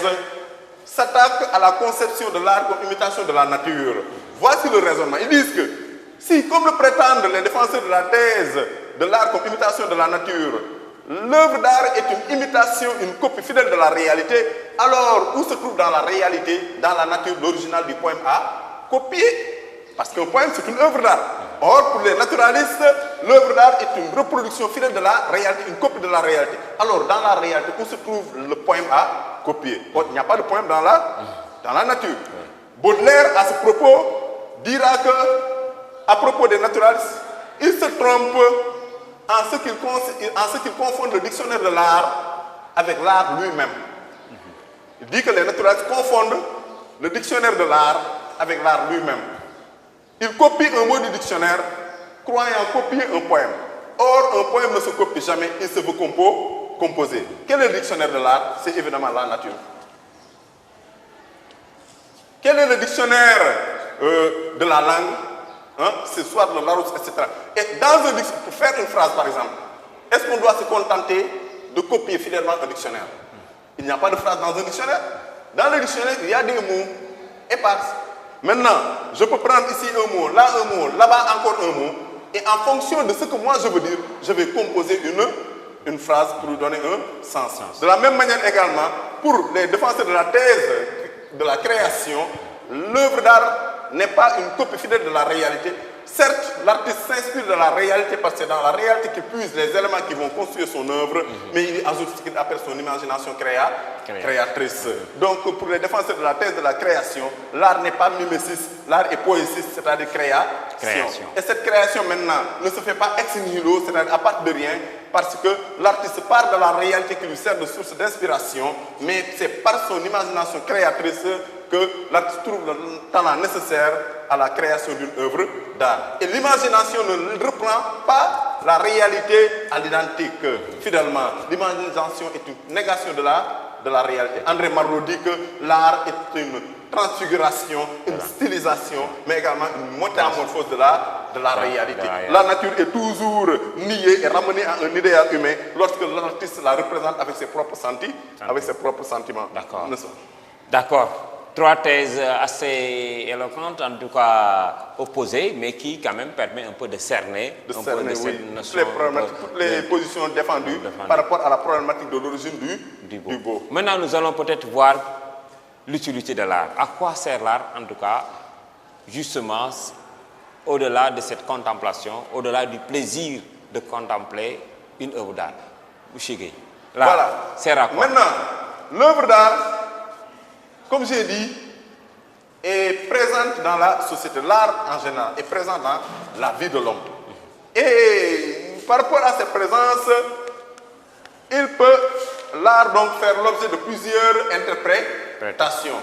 s'attaquent à la conception de l'art comme imitation de la nature. Voici le raisonnement. Ils disent que si, comme le prétendent les défenseurs de la thèse de l'art comme imitation de la nature, l'œuvre d'art est une imitation, une copie fidèle de la réalité, alors où se trouve dans la réalité, dans la nature, l'original du poème à copier? Parce qu'un poème, c'est une œuvre d'art. Or, pour les naturalistes, l'œuvre d'art est une reproduction fidèle de la réalité, une copie de la réalité. Alors, dans la réalité, où se trouve le poème à copier? Bon, il n'y a pas de poème dans la nature. Baudelaire, à ce propos, dira que, à propos des naturalistes, il se trompe en ce qu'il confondent le dictionnaire de l'art avec l'art lui-même. Il dit que les naturalistes confondent le dictionnaire de l'art avec l'art lui-même. Il copie un mot du dictionnaire, croyant copier un poème. Or, un poème ne se copie jamais, il se veut composer. Quel est le dictionnaire de l'art? C'est évidemment la nature. Quel est le dictionnaire de la langue? C'est soit le Larousse, etc. Et dans un dictionnaire, pour faire une phrase par exemple, est-ce qu'on doit se contenter de copier fidèlement un dictionnaire? Il n'y a pas de phrase dans un dictionnaire. Dans le dictionnaire, il y a des mots épars. Maintenant, je peux prendre ici un mot, là-bas encore un mot, et en fonction de ce que moi je veux dire, je vais composer une phrase pour lui donner un sens. De la même manière également, pour les défenseurs de la thèse de la création, l'œuvre d'art n'est pas une copie fidèle de la réalité. Certes, l'artiste s'inspire de la réalité parce que c'est dans la réalité qu'il puise les éléments qui vont construire son œuvre, mais il ajoute ce qu'il appelle son imagination créatrice. Donc, pour les défenseurs de la thèse de la création, l'art n'est pas mimésis, l'art est poésis, c'est-à-dire création. Et cette création maintenant ne se fait pas ex nihilo, c'est-à-dire à partir de rien, parce que l'artiste part de la réalité qui lui sert de source d'inspiration, mais c'est par son imagination créatrice que l'artiste trouve le talent nécessaire à la création d'une œuvre d'art. Et l'imagination ne reprend pas la réalité à l'identique, fidèlement. L'imagination est une négation de la réalité. André Malraux dit que l'art est une transfiguration, une stylisation, mais également une métamorphose de la réalité. La nature est toujours niée et ramenée à un idéal humain lorsque l'artiste la représente avec ses propres sentiments. D'accord. Trois thèses assez éloquentes, en tout cas opposées, mais qui quand même permet un peu de cerner, cette notion. Toutes les positions défendues par rapport à la problématique de l'origine du beau. Maintenant, nous allons peut-être voir l'utilité de l'art. À quoi sert l'art, en tout cas, justement, au-delà de cette contemplation, au-delà du plaisir de contempler une œuvre d'art? L'art sert à quoi? Maintenant, l'œuvre d'art, comme j'ai dit, est présente dans la société. L'art en général est présent dans la vie de l'homme. Et par rapport à cette présence, l'art donc faire l'objet de plusieurs interprétations.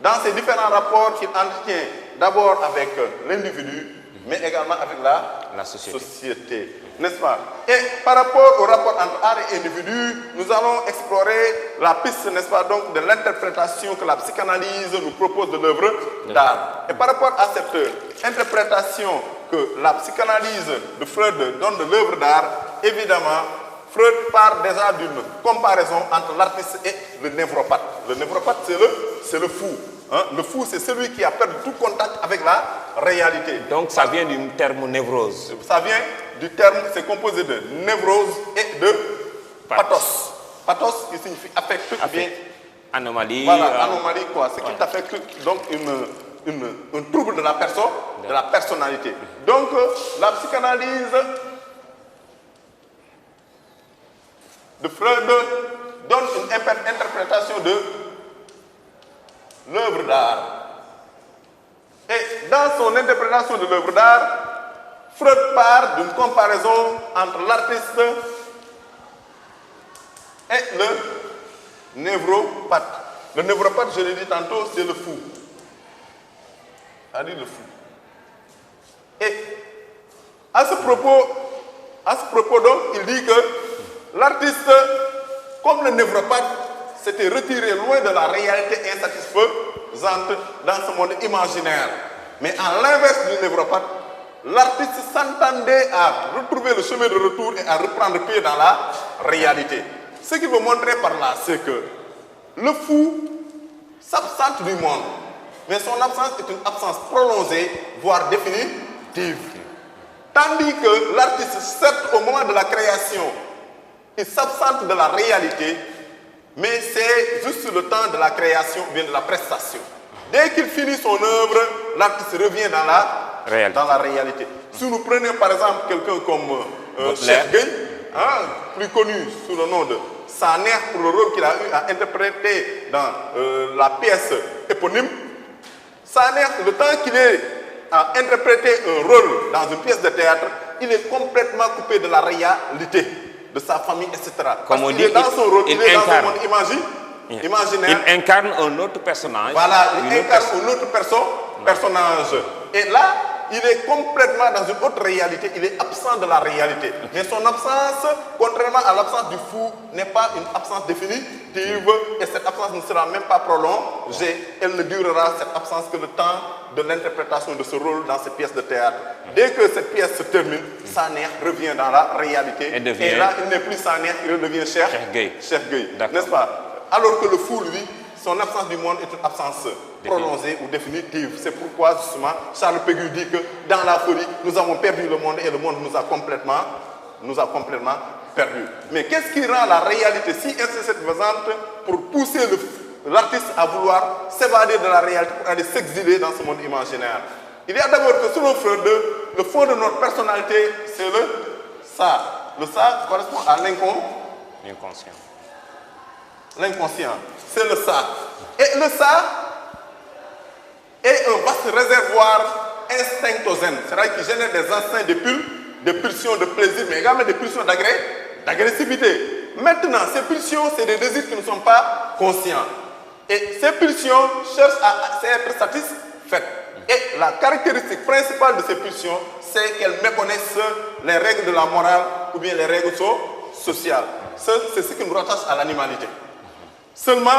Dans ces différents rapports qu'il entretient d'abord avec l'individu, mais également avec la société. N'est-ce pas? Et par rapport au rapport entre art et individu, nous allons explorer la piste, n'est-ce pas, donc de l'interprétation que la psychanalyse nous propose de l'œuvre d'art. Et par rapport à cette interprétation que la psychanalyse de Freud donne de l'œuvre d'art, évidemment, Freud part déjà d'une comparaison entre l'artiste et le névropathe. Le névropathe, c'est le fou. Le fou, c'est celui qui a perdu tout contact avec la réalité. Donc ça vient du terme névrose. Ça vient du terme, c'est composé de névrose et de pathos. Pathos qui signifie affecte, bien. Anomalie. Voilà, anomalie quoi. Ce qui t'affecte, donc un trouble de la personne, de la personnalité. Donc, la psychanalyse de Freud donne une interprétation de l'œuvre d'art. Et dans son interprétation de l'œuvre d'art, Freud part d'une comparaison entre l'artiste et le névropathe. Le névropathe, je l'ai dit tantôt, c'est le fou. C'est-à-dire le fou. Et à ce propos donc, il dit que l'artiste, comme le névropathe, s'était retiré loin de la réalité insatisfaisante dans ce monde imaginaire. Mais à l'inverse du névropathe, l'artiste s'entendait à retrouver le chemin de retour et à reprendre pied dans la réalité. Ce qu'il veut montrer par là, c'est que le fou s'absente du monde, mais son absence est une absence prolongée, voire définitive. Tandis que l'artiste, certes, au moment de la création, il s'absente de la réalité, mais c'est juste le temps de la création ou bien de la prestation. Dès qu'il finit son œuvre, l'artiste revient dans la réalité. Si nous prenons par exemple quelqu'un comme Cheikh Gueye, plus connu sous le nom de Saner pour le rôle qu'il a eu à interpréter dans la pièce éponyme, Saner, le temps qu'il est à interpréter un rôle dans une pièce de théâtre, il est complètement coupé de la réalité, de sa famille, etc. Parce qu'il est dans son rôle, il est dans son monde imaginaire. Il incarne un autre personnage. Voilà, il incarne un autre personnage. Et là, il est complètement dans une autre réalité, il est absent de la réalité. Mais son absence, contrairement à l'absence du fou, n'est pas une absence définitive et cette absence ne sera même pas prolongée. Elle ne durera, cette absence, que le temps de l'interprétation de ce rôle dans cette pièce de théâtre. Dès que cette pièce se termine, Saner revient dans la réalité. Et là, il n'est plus Saner, il devient Cheikh Gueye. N'est-ce pas? Alors que le fou, lui, son absence du monde est une absence prolongée ou définitive. C'est pourquoi, justement, Charles Péguy dit que dans la folie, nous avons perdu le monde et le monde nous a complètement perdus. Mais qu'est-ce qui rend la réalité si insatisfaisante pour pousser l'artiste à vouloir s'évader de la réalité pour aller s'exiler dans ce monde imaginaire? Il y a d'abord que selon Freud, le fond de notre personnalité, c'est le ça. Le ça correspond à l'inconscient. L'inconscient, c'est le ça. Et le ça est un vaste réservoir instinctogène, c'est-à-dire qui génère des instincts de pulsions de plaisir, mais également des pulsions d'agressivité. Maintenant, ces pulsions, c'est des désirs qui ne sont pas conscients. Et ces pulsions cherchent à être satisfaites. Et la caractéristique principale de ces pulsions, c'est qu'elles méconnaissent les règles de la morale ou bien les règles sociales. C'est ce qui nous rattache à l'animalité. Seulement,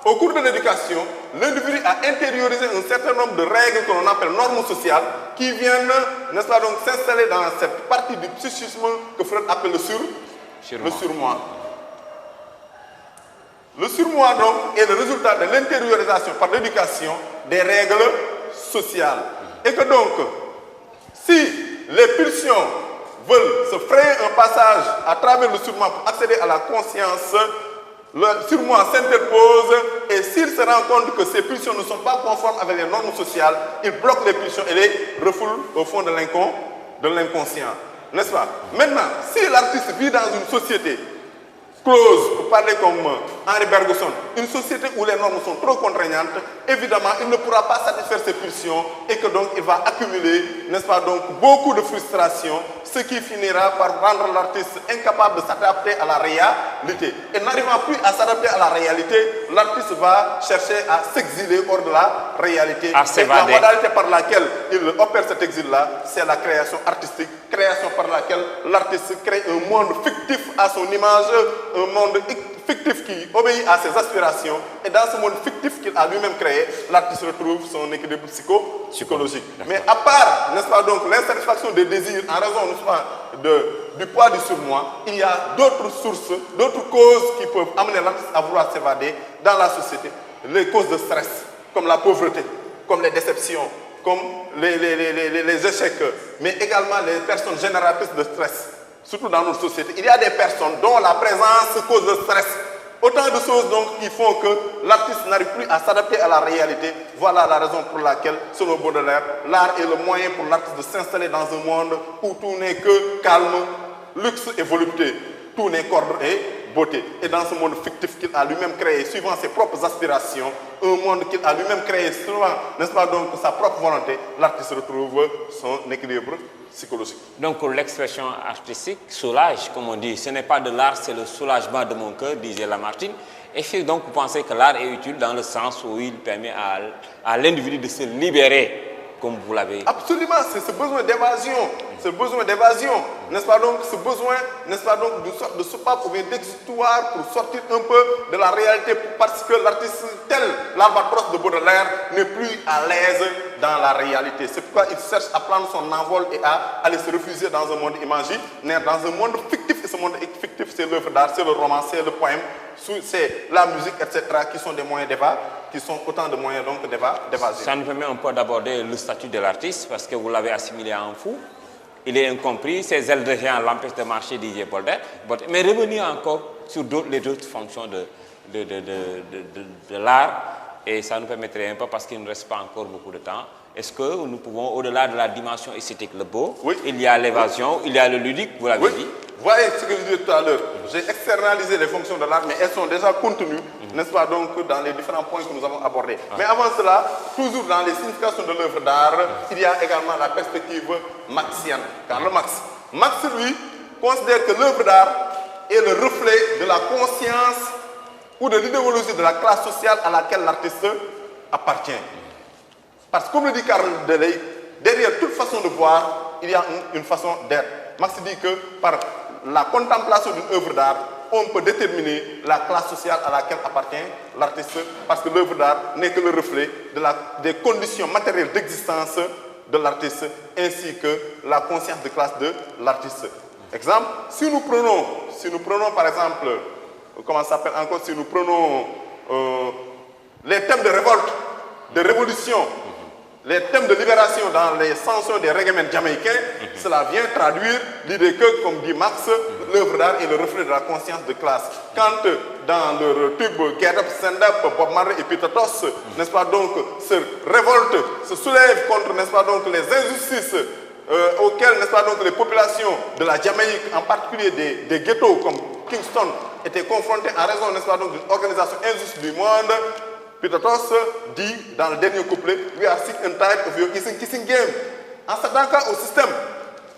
au cours de l'éducation, l'individu a intériorisé un certain nombre de règles que l'on appelle normes sociales qui viennent, n'est-ce pas, donc s'installer dans cette partie du psychisme que Freud appelle le surmoi. Le surmoi, donc, est le résultat de l'intériorisation par l'éducation des règles sociales. Et que donc, si les pulsions veulent se frayer un passage à travers le surmoi pour accéder à la conscience, le surmoi s'interpose et s'il se rend compte que ces pulsions ne sont pas conformes avec les normes sociales, il bloque les pulsions et les refoule au fond de l'inconscient. N'est-ce pas? Maintenant, si l'artiste vit dans une société close, pour parler comme Henri Bergson, une société où les normes sont trop contraignantes, évidemment, il ne pourra pas satisfaire ses pulsions et que donc il va accumuler, n'est-ce pas, donc beaucoup de frustration, ce qui finira par rendre l'artiste incapable de s'adapter à la réalité. Et n'arrivant plus à s'adapter à la réalité, l'artiste va chercher à s'exiler hors de la réalité. Et la modalité par laquelle il opère cet exil-là, c'est la création artistique, création par laquelle l'artiste crée un monde fictif à son image, un monde fictif qui obéit à ses aspirations. Et dans ce monde fictif qu'il a lui-même créé, l'artiste retrouve son équilibre psychologique. Mais à part, n'est-ce pas, donc l'insatisfaction des désirs en raison, n'est-ce pas, du poids du surmoi, il y a d'autres sources, d'autres causes qui peuvent amener l'artiste à vouloir s'évader dans la société. Les causes de stress, comme la pauvreté, comme les déceptions, comme les échecs, mais également les personnes génératrices de stress. surtout dans notre société, il y a des personnes dont la présence cause le stress. Autant de choses donc qui font que l'artiste n'arrive plus à s'adapter à la réalité. Voilà la raison pour laquelle, selon Baudelaire, l'art est le moyen pour l'artiste de s'installer dans un monde où tout n'est que calme, luxe et volupté. Tout n'est qu'ordre et beauté. Et dans ce monde fictif qu'il a lui-même créé, suivant ses propres aspirations, un monde qu'il a lui-même créé, suivant, n'est-ce pas, donc sa propre volonté, l'artiste retrouve son équilibre psychologique. Donc l'expression artistique soulage, comme on dit. Ce n'est pas de l'art, c'est le soulagement de mon cœur, disait Lamartine. Et si donc vous pensez que l'art est utile dans le sens où il permet à l'individu de se libérer, comme vous l'avez dit. Absolument, c'est ce besoin d'évasion, n'est-ce pas donc, ce besoin, n'est-ce pas donc, d'une sorte de soupape ou bien d'exutoire pour sortir un peu de la réalité, parce que l'artiste tel l'albatros de Baudelaire n'est plus à l'aise dans la réalité. C'est pourquoi il cherche à prendre son envol et à aller se refugier dans un monde imaginaire, dans un monde fictif. Et ce monde fictif, c'est l'œuvre d'art, c'est le roman, c'est le poème, c'est la musique, etc., qui sont des moyens d'évasion, qui sont autant de moyens donc d'évasion. Ça nous permet un peu d'aborder le statut de l'artiste, parce que vous l'avez assimilé à un fou. Il est incompris, ses ailes de géant l'empêchent de marcher, disait Baudelaire. Mais revenir encore sur les autres fonctions de l'art, et ça nous permettrait un peu, parce qu'il ne reste pas encore beaucoup de temps, est-ce que nous pouvons, au-delà de la dimension esthétique, le beau, oui, il y a l'évasion, il y a le ludique, vous l'avez dit. Voyez ce que je disais tout à l'heure. J'ai externalisé les fonctions de l'art, mais elles sont déjà contenues, n'est-ce pas, donc, dans les différents points que nous avons abordés. Mais avant cela, toujours dans les significations de l'œuvre d'art, il y a également la perspective maxienne. Karl Marx, lui, considère que l'œuvre d'art est le reflet de la conscience ou de l'idéologie de la classe sociale à laquelle l'artiste appartient. Parce que, comme le dit Karl Deleuze, derrière toute façon de voir, il y a une façon d'être. Marx dit que par la contemplation d'une œuvre d'art, on peut déterminer la classe sociale à laquelle appartient l'artiste, parce que l'œuvre d'art n'est que le reflet des conditions matérielles d'existence de l'artiste, ainsi que la conscience de classe de l'artiste. Exemple, si nous prenons par exemple, comment ça s'appelle encore, si nous prenons les thèmes de révolte, de révolution, les thèmes de libération dans les chansons des reggaemen jamaïcains, cela vient traduire l'idée que, comme dit Marx, l'œuvre d'art est le reflet de la conscience de classe. Quand dans leur tube Get Up, Stand Up, Bob Marley et Peter Tosh, n'est-ce pas donc, se révoltent, se soulèvent contre, n'est-ce pas donc, les injustices auxquelles, n'est-ce pas donc, les populations de la Jamaïque, en particulier des ghettos comme Kingston, étaient confrontées en raison, n'est-ce pas donc, d'une organisation injuste du monde. Peter Tosh dit dans le dernier couplet, we are sick and tired of your kissing game. En s'attaquant au système,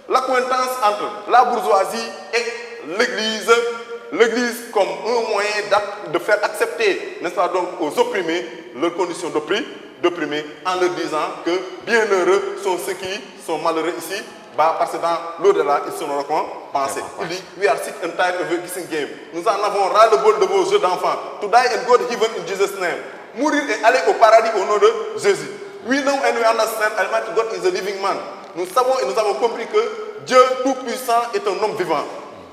l'accointance entre la bourgeoisie et l'Église comme un moyen de faire accepter, n'est-ce pas donc, aux opprimés leurs conditions d'opprimés, en leur disant que bienheureux sont ceux qui sont malheureux ici, parce que dans l'au-delà, ils seront récompensés. Il dit, we are sick and tired of your kissing game. Nous en avons ras-le-bol de vos jeux d'enfants. To die and go to heaven in Jesus' name. Mourir et aller au paradis au nom de Jésus. We know and we understand Almighty God is a living man. Nous savons et nous avons compris que Dieu Tout-Puissant est un homme vivant.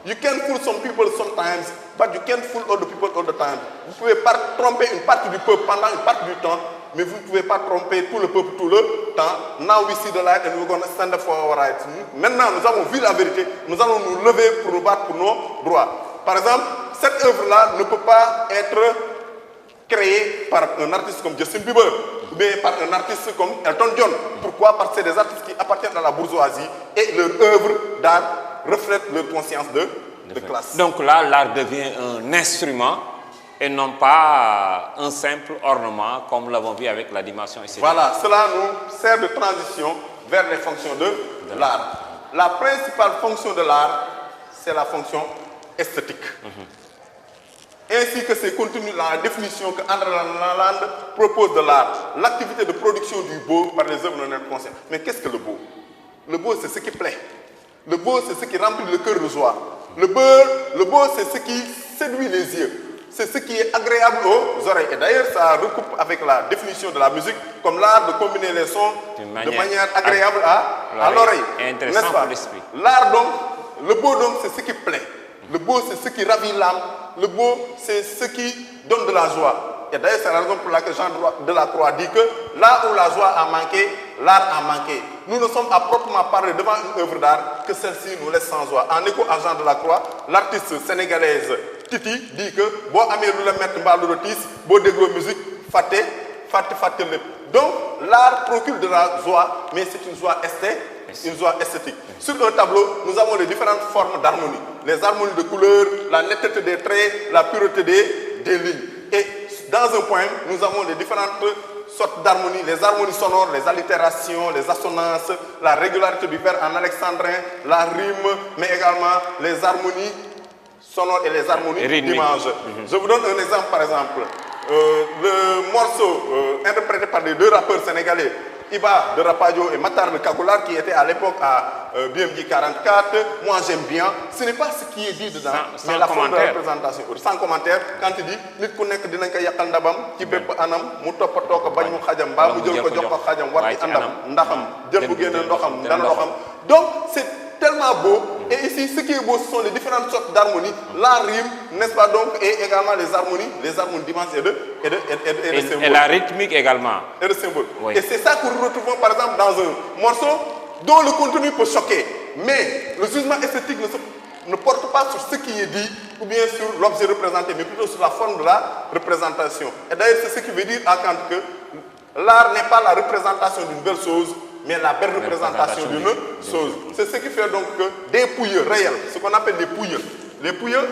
You can fool some people sometimes, but you can't fool all the people all the time. Vous pouvez pas tromper une partie du peuple pendant une partie du temps, mais vous ne pouvez pas tromper tout le peuple tout le temps. Now we see the light and we're going to stand up for our rights. Maintenant, nous avons vu la vérité, nous allons nous lever pour nous battre pour nos droits. Par exemple, cette œuvre-là ne peut pas être créé par un artiste comme Justin Bieber ou bien par un artiste comme Elton John. Pourquoi? Parce que c'est des artistes qui appartiennent à la bourgeoisie et leur œuvre d'art reflète leur conscience de classe. Donc là, l'art devient un instrument et non pas un simple ornement comme nous l'avons vu avec la dimension esthétique. Voilà, cela nous sert de transition vers les fonctions de l'art. La principale fonction de l'art, c'est la fonction esthétique. Ainsi que c'est contenu dans la définition que André Lalande propose de l'art. L'activité de production du beau par les œuvres non conscientes. Mais qu'est-ce que le beau? Le beau, c'est ce qui plaît. Le beau, c'est ce qui remplit le cœur de joie. Le beau, c'est ce qui séduit les yeux. C'est ce qui est agréable aux oreilles. Et d'ailleurs, ça recoupe avec la définition de la musique comme l'art de combiner les sons de manière agréable à l'oreille. Et intéressant pour l'esprit. L'art, donc, le beau, donc, c'est ce qui plaît. Le beau, c'est ce qui ravit l'âme. Le beau, c'est ce qui donne de la joie. Et d'ailleurs, c'est la raison pour laquelle Jean Delacroix dit que là où la joie a manqué, l'art a manqué. Nous ne sommes à proprement parler devant une œuvre d'art que celle-ci nous laisse sans voix. En écho à Jean Delacroix, l'artiste sénégalaise Titi dit que bon amé lu la mettre mbaa lu la tiis boo dégloo musique fàtte lépp. Donc l'art procure de la joie, mais c'est une joie esthétique. Sur un tableau, nous avons les différentes formes d'harmonie. Les harmonies de couleurs, la netteté des traits, la pureté des lignes. Et dans un poème, nous avons les différentes sortes d'harmonies, les harmonies sonores, les allitérations, les assonances, la régularité du vers en alexandrin, la rime, mais également les harmonies sonores et les harmonies d'image. Je vous donne un exemple, par exemple. Le morceau interprété par les deux rappeurs sénégalais, Iba de Rapadio et Matar de Kakolar, qui était à l'époque à BMG 44, moi j'aime bien. Ce n'est pas ce qui est dit dedans, mais la forme de la représentation. Sans commentaire, quand il dit nit ku nekk dinañ ko yàqal ndabam ci bépp anam mu toppatoo ko bañ mu xajam mbaa mu jël ko jox ko xajam war ci andam ndaxam jël bu génne ndoxam dana ndoxam. Donc c'est tellement beau. Et ici, ce qui est beau, ce sont les différentes sortes d'harmonie, la rime, n'est-ce pas donc, et également les harmonies d'image et de symboles. Et la rythmique également. Et de symboles. Oui. Et c'est ça que nous retrouvons par exemple dans un morceau dont le contenu peut choquer. Mais le jugement esthétique ne porte pas sur ce qui est dit ou bien sur l'objet représenté, mais plutôt sur la forme de la représentation. Et d'ailleurs, c'est ce qui veut dire à Kant que l'art n'est pas la représentation d'une belle chose, mais la belle représentation d'une chose. C'est ce qui fait donc que des pouilleux réels, ce qu'on appelle les pouilleux. Les pouilleux,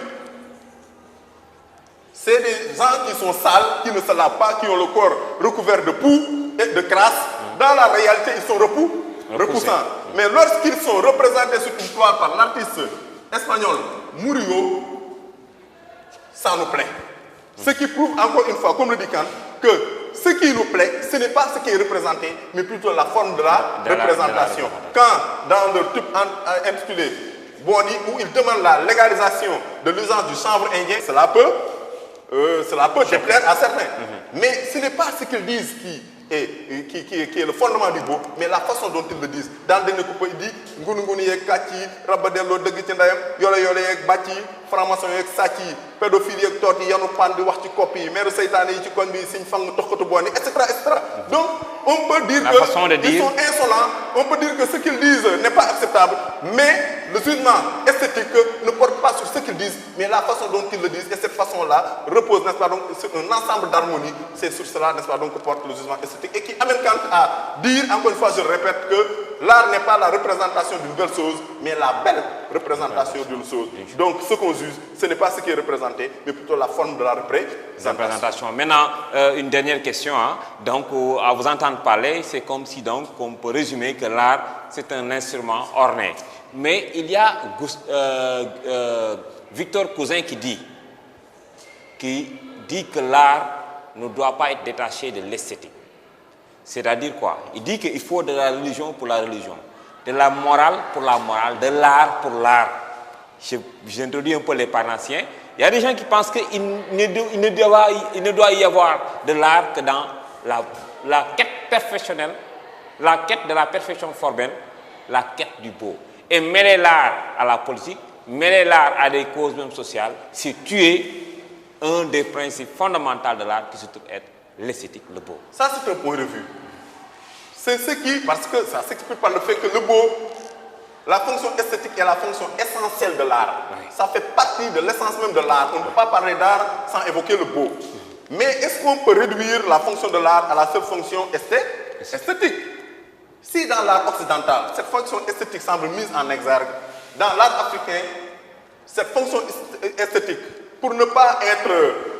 c'est des gens qui sont sales, qui ne se lavent pas, qui ont le corps recouvert de poux et de crasse. Dans la réalité, ils sont repoussants. Mais lorsqu'ils sont représentés sur une toile par l'artiste espagnol Murillo, ça nous plaît. Ce qui prouve encore une fois, comme le dit Kant, que ce qui nous plaît, ce n'est pas ce qui est représenté, mais plutôt la forme de la représentation. Quand, dans le truc intitulé Boni, où il demande la légalisation de l'usage du chanvre indien, cela peut déplaire à certains. Mais ce n'est pas ce qu'ils disent qui est le fondement du beau, mais la façon dont ils le disent. Dans le dernier coupé, il dit Ngunu ngunu yek kati, rabadelo deug ci ndayam, yole yole yek bàcc yi, franc-maçon yek sàcc yi, pédophile yek toot yi, yanu pan di wax ci kopp yi, meeru seytaane yi ci koñ bi siñ fang toxkatu bon yi, etc., etc. Donc, on peut dire qu'ils sont insolents, on peut dire que ce qu'ils disent n'est pas acceptable, mais le jugement esthétique ne porte pas sur ce qu'ils disent, mais la façon dont ils le disent, et cette façon-là repose, n'est-ce pas, donc, sur un ensemble d'harmonie. C'est sur cela, n'est-ce pas, donc, que porte le jugement esthétique, et qui amène Kant à dire, encore une fois, je le répète, que l'art n'est pas la représentation d'une belle chose, mais la belle représentation d'une chose. Donc, ce qu'on juge, ce n'est pas ce qui est représenté, mais plutôt la forme de la représentation. Maintenant, une dernière question. Hein. Donc, à vous entendre parler, c'est comme si donc on peut résumer que l'art, c'est un instrument orné. Mais il y a Victor Cousin qui dit que l'art ne doit pas être détaché de l'esthétique. C'est-à-dire quoi? Il dit qu'il faut de la religion pour la religion, de la morale pour la morale, de l'art pour l'art. J'introduis un peu les parnassiens. Il y a des gens qui pensent qu'il ne doit y avoir de l'art que dans la quête perfectionnelle, la quête de la perfection formelle, la quête du beau. Et mêler l'art à la politique, mêler l'art à des causes même sociales, c'est tuer un des principes fondamentaux de l'art qui se trouve être l'esthétique, le beau. Ça, c'est un point de vue. C'est ce qui, parce que ça s'explique par le fait que le beau, la fonction esthétique est la fonction essentielle de l'art. Oui. Ça fait partie de l'essence même de l'art. On ne peut pas parler d'art sans évoquer le beau. Mais est-ce qu'on peut réduire la fonction de l'art à la seule fonction esthétique? Si dans l'art occidental, cette fonction esthétique semble mise en exergue, dans l'art africain, cette fonction esthétique, pour ne pas être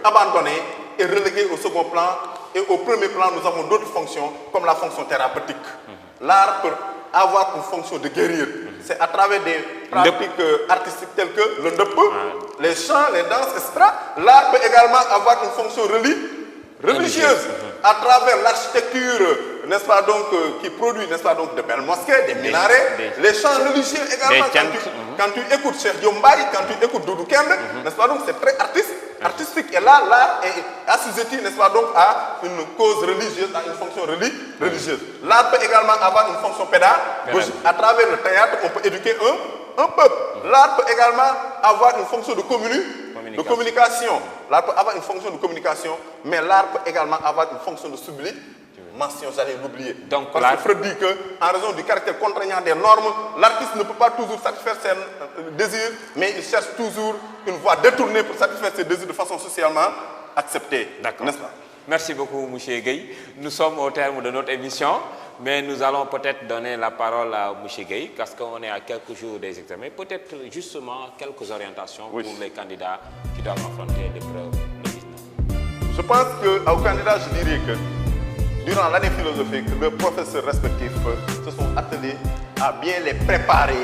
abandonnée, est reléguée au second plan, et au premier plan, nous avons d'autres fonctions, comme la fonction thérapeutique. L'art peut avoir une fonction de guérir. C'est à travers des pratiques artistiques telles que le ndep, les chants, les danses, etc. L'art peut également avoir une fonction religieuse. À travers l'architecture, n'est-ce pas donc, qui produit, n'est-ce pas donc, de belles mosquées, des minarets, les chants religieux également. Quand tu écoutes Cheikh Diombaye, quand tu écoutes Doudou Kende, n'est-ce pas donc, c'est très artistique. Et là, l'art est assujetti, n'est-ce pas donc, à une cause religieuse, à une fonction religieuse. L'art peut également avoir une fonction pédagogique. À travers le théâtre, on peut éduquer un peuple. L'art peut également avoir une fonction de communication. L'art peut avoir une fonction de communication, mais l'art peut également avoir une fonction de sublimation. mention, j'allais l'oublier. Donc, parce que Freud dit qu'en raison du caractère contraignant des normes, l'artiste ne peut pas toujours satisfaire ses désirs, mais il cherche toujours une voie détournée pour satisfaire ses désirs de façon socialement acceptée. D'accord. N'est-ce pas? Merci beaucoup, M. Gueye. Nous sommes au terme de notre émission, mais nous allons peut-être donner la parole à M. Gueye, parce qu'on est à quelques jours des examens. Peut-être justement quelques orientations pour les candidats qui doivent affronter l'épreuve de 19. Je pense qu'aux candidats, je dirais que durant l'année philosophique, leurs professeurs respectifs se sont attelés à bien les préparer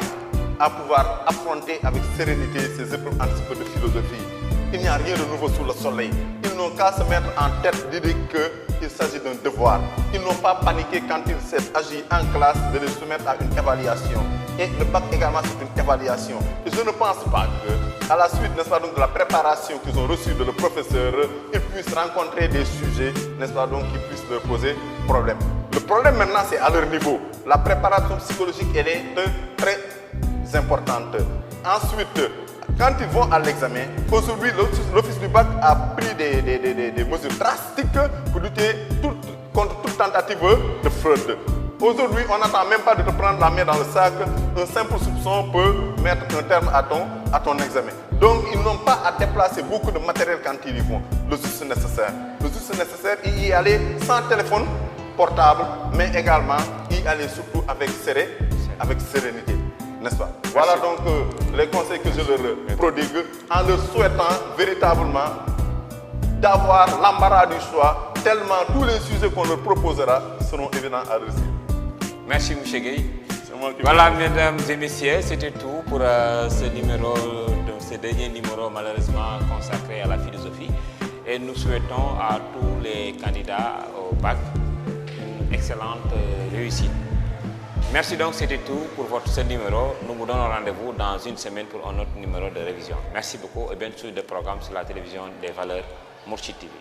à pouvoir affronter avec sérénité ces épreuves anticipées de philosophie. Il n'y a rien de nouveau sous le soleil. Ils n'ont qu'à se mettre en tête l'idée qu'il s'agit d'un devoir. Ils n'ont pas paniqué quand il s'agit en classe de les soumettre à une évaluation. Et le bac également, c'est une évaluation. Et je ne pense pas qu'à la suite, n'est-ce pas, donc, de la préparation qu'ils ont reçue de le professeur, ils puissent rencontrer des sujets, n'est-ce pas, donc, qui puissent leur poser problème. Le problème maintenant, c'est à leur niveau. La préparation psychologique, elle est très importante. Ensuite, quand ils vont à l'examen, aujourd'hui, l'Office du bac a pris des mesures drastiques pour lutter contre toute tentative de fraude. Aujourd'hui, on n'attend même pas de te prendre la main dans le sac. Un simple soupçon peut mettre un terme à ton examen. Donc, ils n'ont pas à déplacer beaucoup de matériel quand ils y vont. Le juste nécessaire. Le juste nécessaire, y aller sans téléphone portable, mais également y aller surtout avec sérénité. N'est-ce pas? Voilà donc les conseils que je leur prodigue en leur souhaitant véritablement d'avoir l'embarras du choix, tellement tous les sujets qu'on leur proposera seront évidents à réussir. Merci M. Gueye. Voilà, mesdames et messieurs, c'était tout pour ce dernier numéro malheureusement consacré à la philosophie. Et nous souhaitons à tous les candidats au bac une excellente réussite. Merci donc, c'était tout pour ce numéro. Nous vous donnons rendez-vous dans une semaine pour un autre numéro de révision. Merci beaucoup et bien sûr de programme sur la télévision des valeurs Mourchid TV.